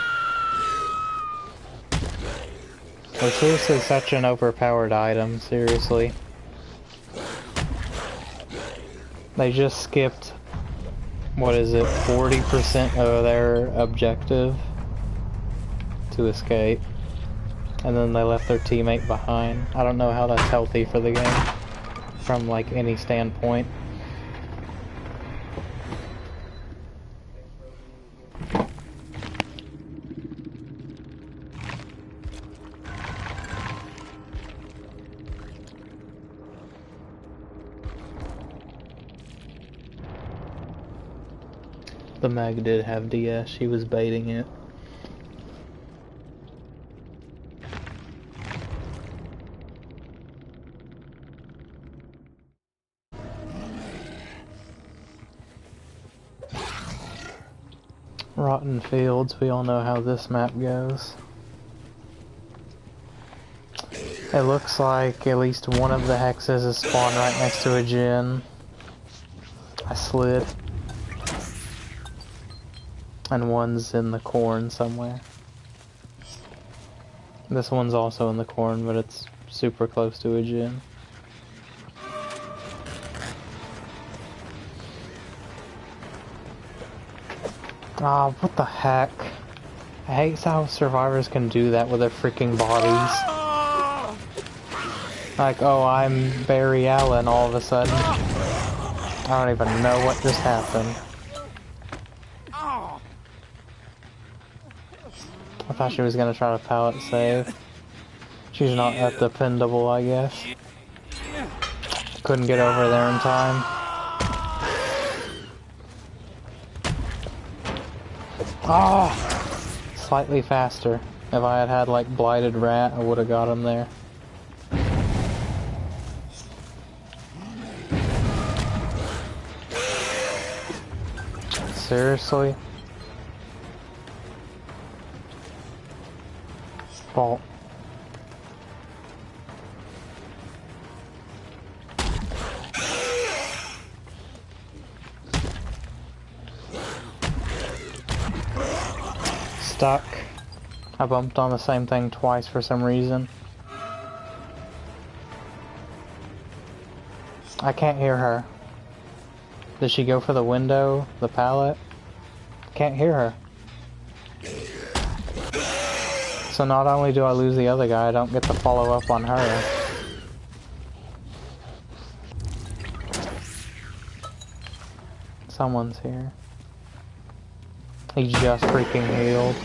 Speaker 1: They're seriously such an overpowered item, seriously. They just skipped, what is it, 40% of their objective to escape. And then they left their teammate behind. I don't know how that's healthy for the game, from like any standpoint. The Meg did have DS, she was baiting it. Rotten Fields, we all know how this map goes. It looks like at least one of the hexes is spawned right next to a gin. I slid. And one's in the corn somewhere. This one's also in the corn, but it's super close to a gin. Ah, what the heck? I hate how survivors can do that with their freaking bodies. Like, oh, I'm Barry Allen all of a sudden. I don't even know what just happened. I thought she was gonna try to pallet save. She's not that dependable, I guess. Couldn't get over there in time. Oh! Slightly faster. If I had had, like, Blighted Rat, I would have got him there. Seriously? Fault. Stuck. I bumped on the same thing twice for some reason. I can't hear her. Did she go for the window? The pallet? Can't hear her. So not only do I lose the other guy, I don't get to follow up on her. Someone's here. He just freaking healed.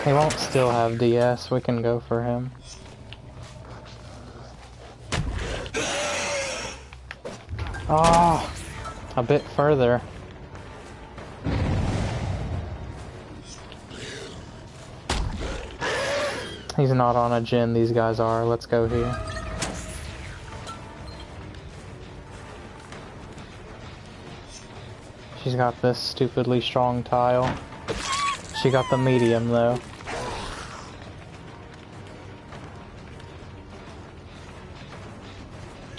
Speaker 1: He won't still have DS, we can go for him. Oh, a bit further. He's not on a gen, these guys are. Let's go here. She's got this stupidly strong tile. She got the medium though.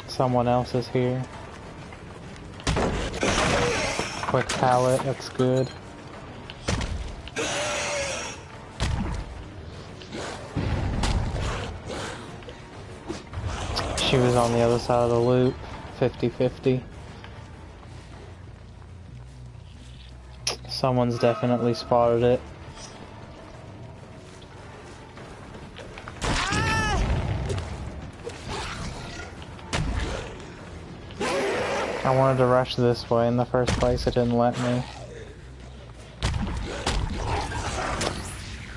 Speaker 1: Someone else is here. Quick pallet, that's good. She was on the other side of the loop, 50-50. Someone's definitely spotted it. I wanted to rush this way in the first place, it didn't let me.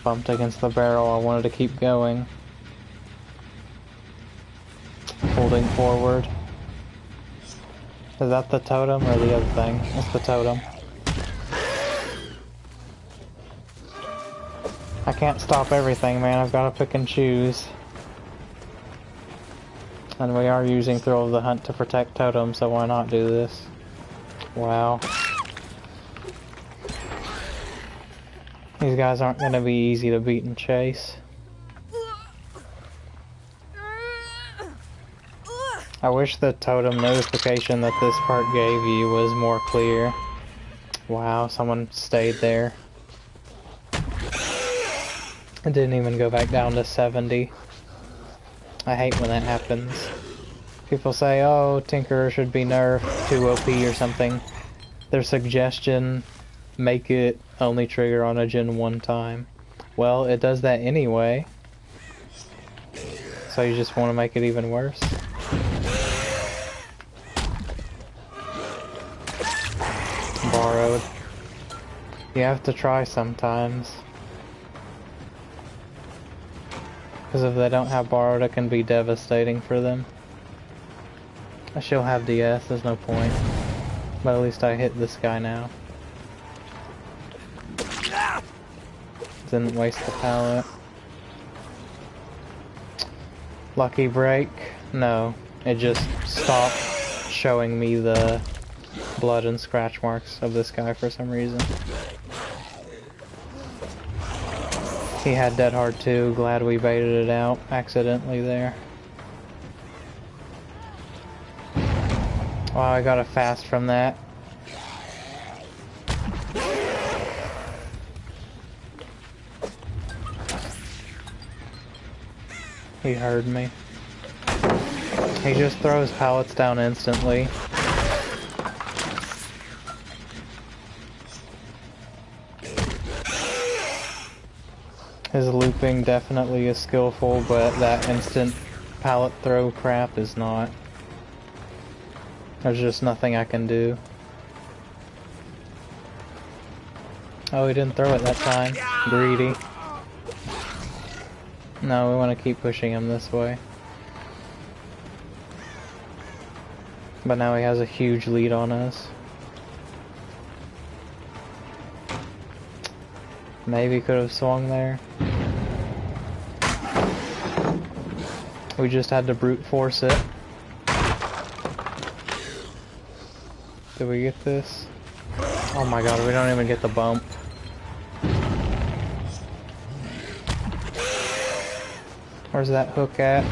Speaker 1: Bumped against the barrel, I wanted to keep going. Holding forward. Is that the totem or the other thing? It's the totem. I can't stop everything, man. I've got to pick and choose. And we are using Thrill of the Hunt to protect totems, so why not do this? Wow. These guys aren't going to be easy to beat and chase. I wish the totem notification that this part gave you was more clear. Wow, someone stayed there. It didn't even go back down to 70. I hate when that happens. People say, oh, Tinkerer should be nerfed to OP or something. Their suggestion, make it only trigger on a gen 1 time. Well, it does that anyway. So you just want to make it even worse? Borrowed. You have to try sometimes. Because if they don't have borrowed, it can be devastating for them. She'll have DS, there's no point. But at least I hit this guy now. Didn't waste the pallet. Lucky break? No. It just stopped showing me the blood and scratch marks of this guy for some reason. He had Dead Hard too, glad we baited it out accidentally there. Wow, I got a fast from that. He heard me. He just throws pallets down instantly. His looping definitely is skillful, but that instant pallet throw crap is not. There's just nothing I can do. Oh, he didn't throw it that time. Greedy. No, we want to keep pushing him this way. But now he has a huge lead on us. Maybe could have swung there. We just had to brute force it. Did we get this? Oh my god, we don't even get the bump. Where's that hook at?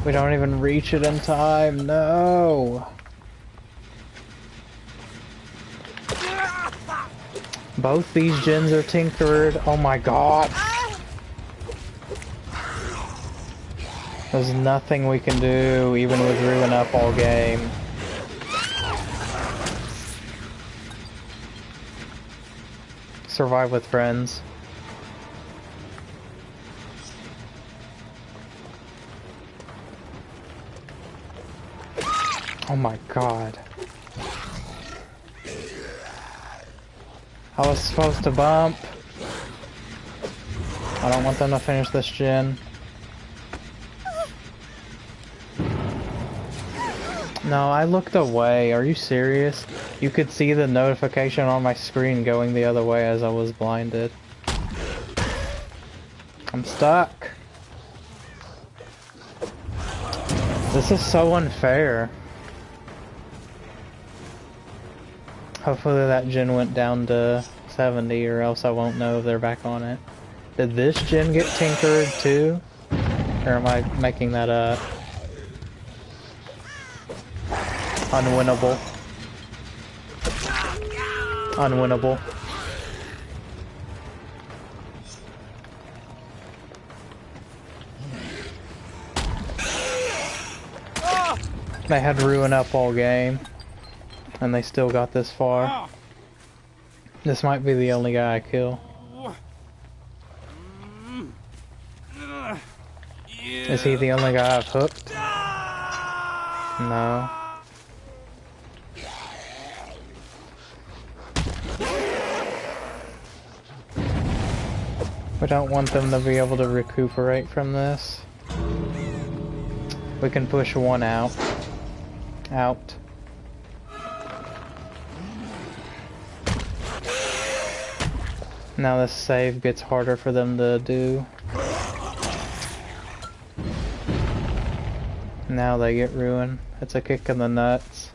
Speaker 1: We don't even reach it in time. No! Both these gens are tinkered. Oh my god! There's nothing we can do, even with Ruin up all game. Survive with friends. Oh my god. I was supposed to bump. I don't want them to finish this gen. No, I looked away. Are you serious? You could see the notification on my screen going the other way as I was blinded. I'm stuck. This is so unfair. Hopefully that gen went down to 70 or else I won't know if they're back on it. Did this gen get tinkered too? Or am I making that up? Unwinnable. Unwinnable. They had Ruin up all game. And they still got this far. This might be the only guy I kill. Is he the only guy I've hooked? No. We don't want them to be able to recuperate from this. We can push one out. Out. Now this save gets harder for them to do. Now they get ruined. It's a kick in the nuts.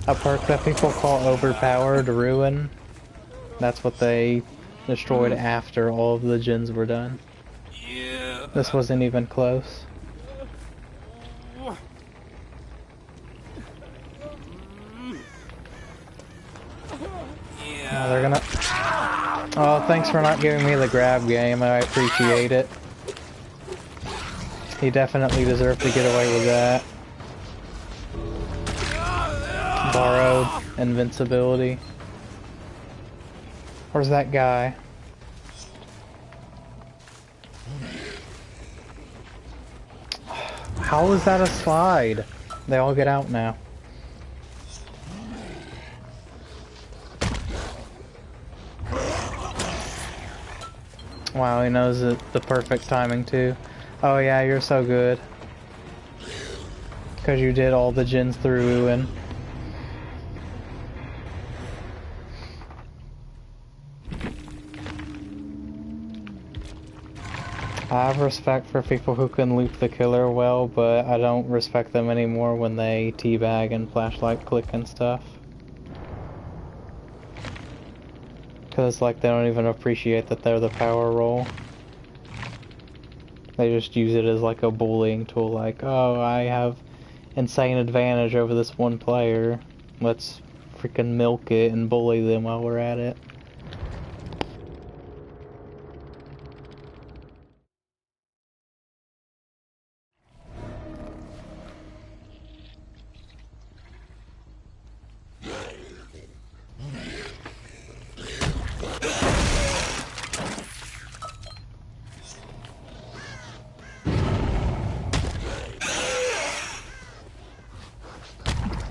Speaker 1: A perk that people call overpowered ruin. That's what they destroyed after all of the gens were done. This wasn't even close. Oh, they're gonna... Oh, thanks for not giving me the grab game. I appreciate it. He definitely deserved to get away with that. Borrowed invincibility. Where's that guy? How is that a slide? They all get out now. Wow, he knows it, the perfect timing too. Oh yeah, you're so good. Because you did all the gens through and... I have respect for people who can loop the killer well, but I don't respect them anymore when they teabag and flashlight click and stuff. Because, like, they don't even appreciate that they're the power role. They just use it as, like, a bullying tool, like, oh, I have insane advantage over this one player. Let's freaking milk it and bully them while we're at it.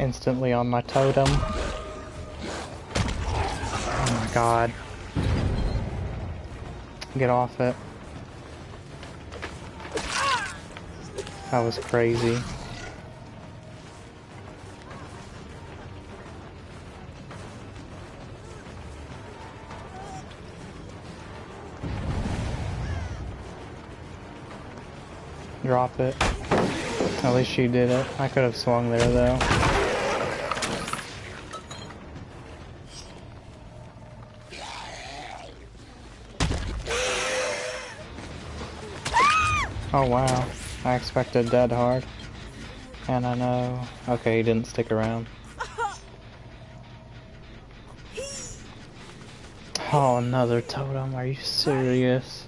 Speaker 1: Instantly on my totem. Oh my god. Get off it. That was crazy. Drop it. At least she did it. I could have swung there though. Oh wow. I expected dead hard. And I know. Okay, he didn't stick around. Oh, another totem. Are you serious?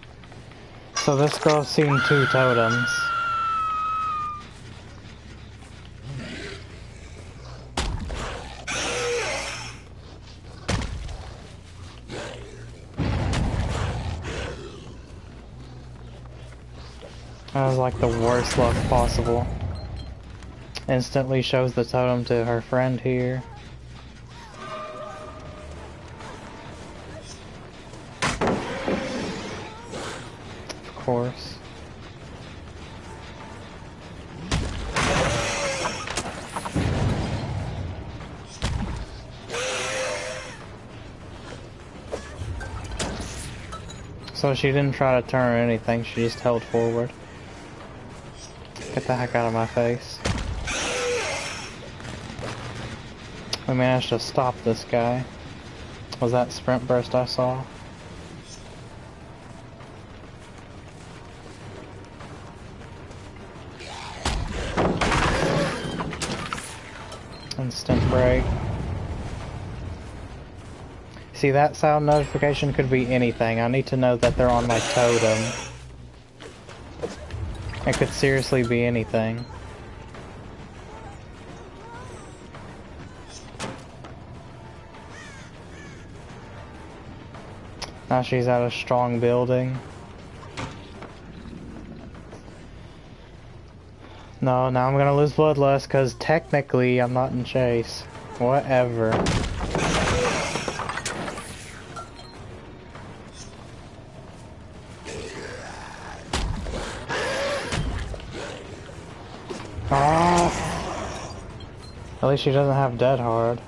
Speaker 1: So this girl's seen 2 totems. That was like the worst luck possible. Instantly shows the totem to her friend here. Of course. So she didn't try to turn or anything, she just held forward. Get the heck out of my face. We managed to stop this guy. Was that sprint burst I saw? Instant break. See, that sound notification could be anything. I need to know that they're on my totem. It could seriously be anything. Now she's at a strong building. No, now I'm gonna lose bloodlust because technically I'm not in chase. Whatever. Oh. At least she doesn't have dead hard.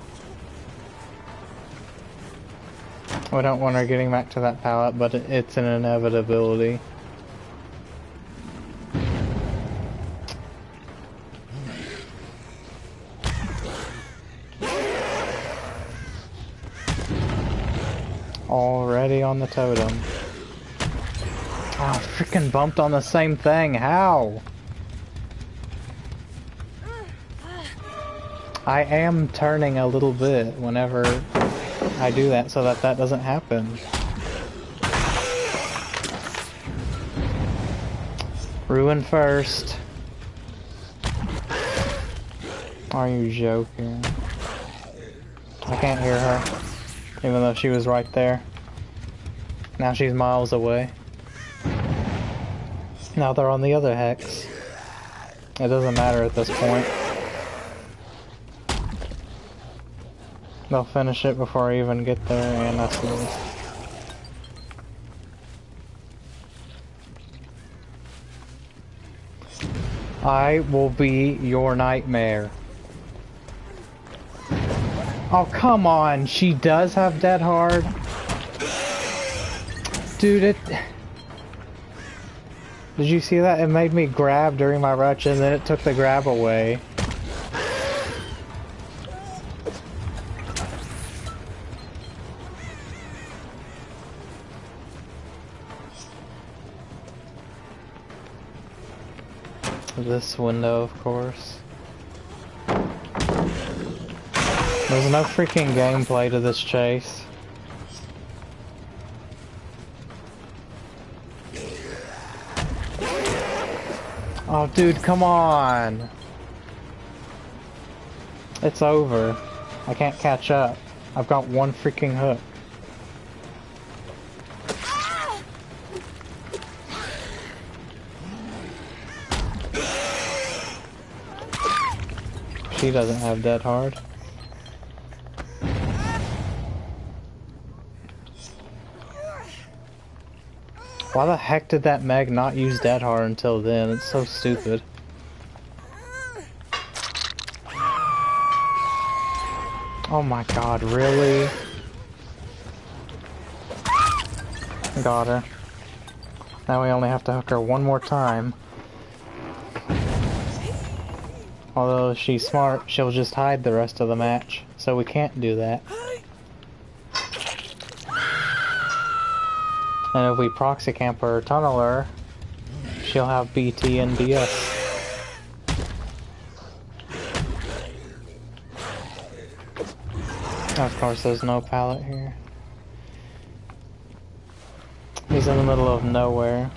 Speaker 1: We don't want her getting back to that pallet, but it's an inevitability. Already on the totem. Oh, freaking bumped on the same thing. How? I am turning a little bit whenever I do that so that that doesn't happen. Ruin first. Are you joking? I can't hear her, even though she was right there. Now she's miles away. Now they're on the other hex. It doesn't matter at this point. They'll finish it before I even get there, and that's good. I will be your nightmare. Oh, come on! She does have dead hard? Dude, it... Did you see that? It made me grab during my rush, and then it took the grab away. This window, of course. There's no freaking gameplay to this chase. Oh, dude, come on! It's over. I can't catch up. I've got one freaking hook. She doesn't have dead hard. Why the heck did that Meg not use dead hard until then? It's so stupid. Oh my god, really? Got her. Now we only have to hook her one more time. Although if she's smart, she'll just hide the rest of the match. So we can't do that. And if we proxy camp her or tunnel her, she'll have BT and DS. Of course, there's no pallet here. He's in the middle of nowhere.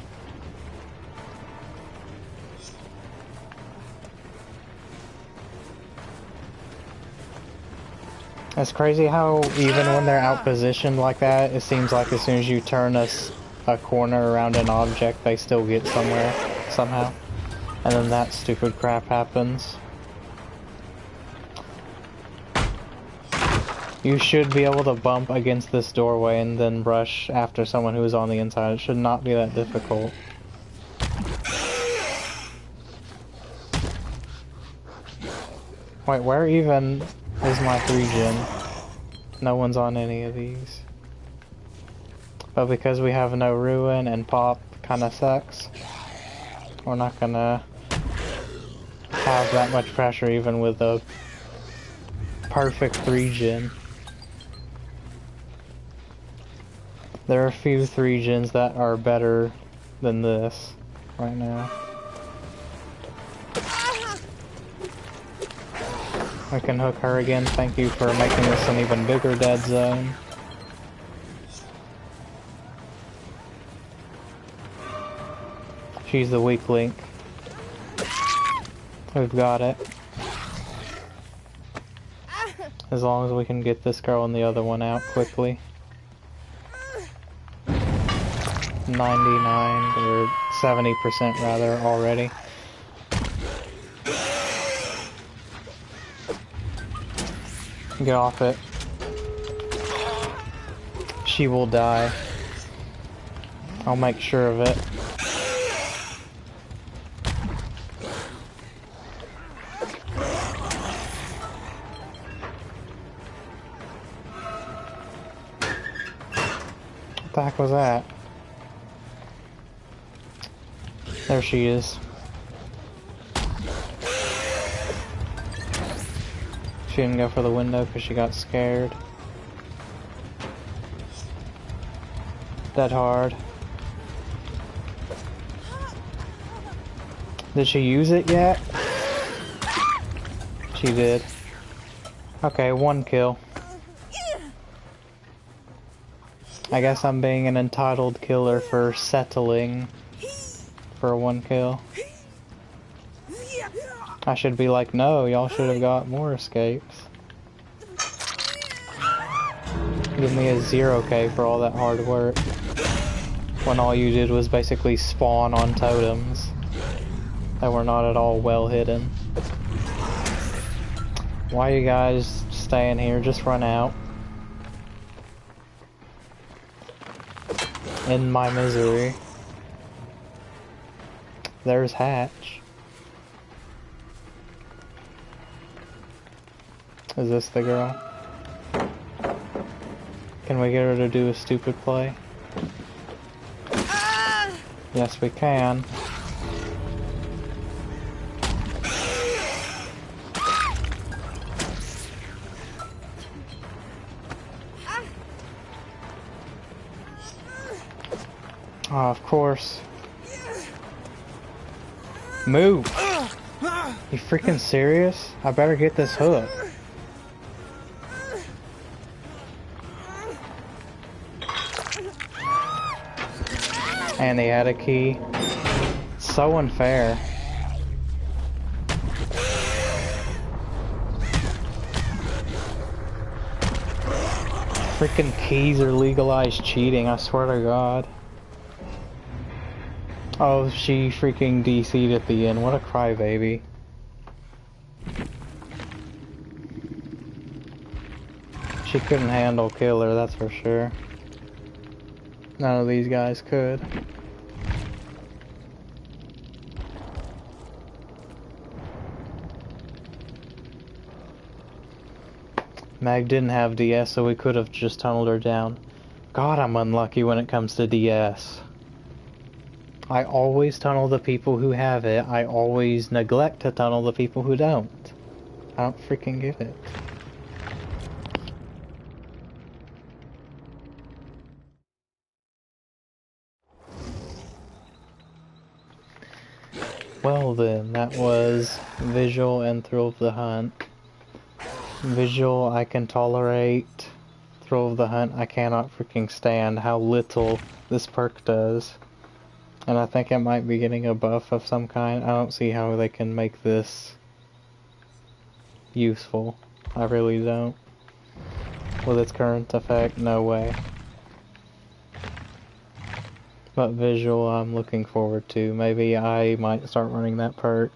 Speaker 1: It's crazy how even when they're out positioned like that, it seems like as soon as you turn a corner around an object, they still get somewhere, somehow. And then that stupid crap happens. You should be able to bump against this doorway and then rush after someone who is on the inside. It should not be that difficult. Wait, where even is my 3-gen? No one's on any of these. But because we have no ruin and pop kinda sucks, we're not gonna have that much pressure even with a perfect 3-gen. There are a few 3-gens that are better than this right now. I can hook her again. Thank you for making this an even bigger dead zone. She's the weak link. We've got it. As long as we can get this girl and the other one out quickly. 99 or 70% rather already. Get off it. She will die. I'll make sure of it. What the heck was that? There she is. She didn't go for the window because she got scared. Dead hard. Did she use it yet? She did. Okay, 1 kill. I guess I'm being an entitled killer for settling for 1 kill. I should be like, no, y'all should have got more escapes. Give me a 0k for all that hard work. When all you did was basically spawn on totems that were not at all well hidden. Why are you guys staying here? Just run out. In my misery. There's Hatch. Is this the girl? Can we get her to do a stupid play? Yes, we can. Oh, of course. Move! You freaking serious? I better get this hook. And he had a key. So unfair. Freaking keys are legalized cheating, I swear to God. Oh, she freaking DC'd at the end. What a crybaby. She couldn't handle killer, that's for sure. None of these guys could. Mag didn't have DS, so we could have just tunneled her down. God, I'm unlucky when it comes to DS. I always tunnel the people who have it. I always neglect to tunnel the people who don't. I don't freaking get it. Well then, that was Vigil and Thrill of the Hunt. Vigil I can tolerate. Thrill of the Hunt I cannot freaking stand how little this perk does. And I think it might be getting a buff of some kind. I don't see how they can make this useful. I really don't. With its current effect, no way. But Visual I'm looking forward to. Maybe I might start running that perk.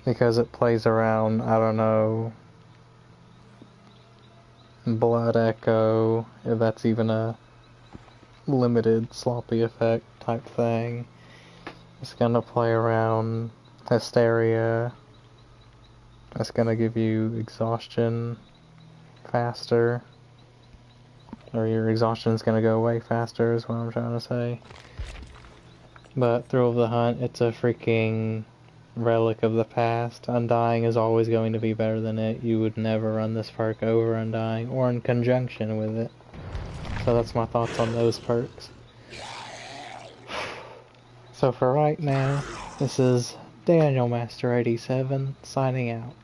Speaker 1: Because it plays around, I don't know, Blood Echo, if that's even a limited sloppy effect type thing. It's gonna play around Hysteria. It's gonna give you exhaustion faster. Or your exhaustion's gonna go way faster is what I'm trying to say. But Thrill of the Hunt, it's a freaking relic of the past. Undying is always going to be better than it. You would never run this perk over Undying or in conjunction with it. So that's my thoughts on those perks. So for right now, this is Daniel Master 87 signing out.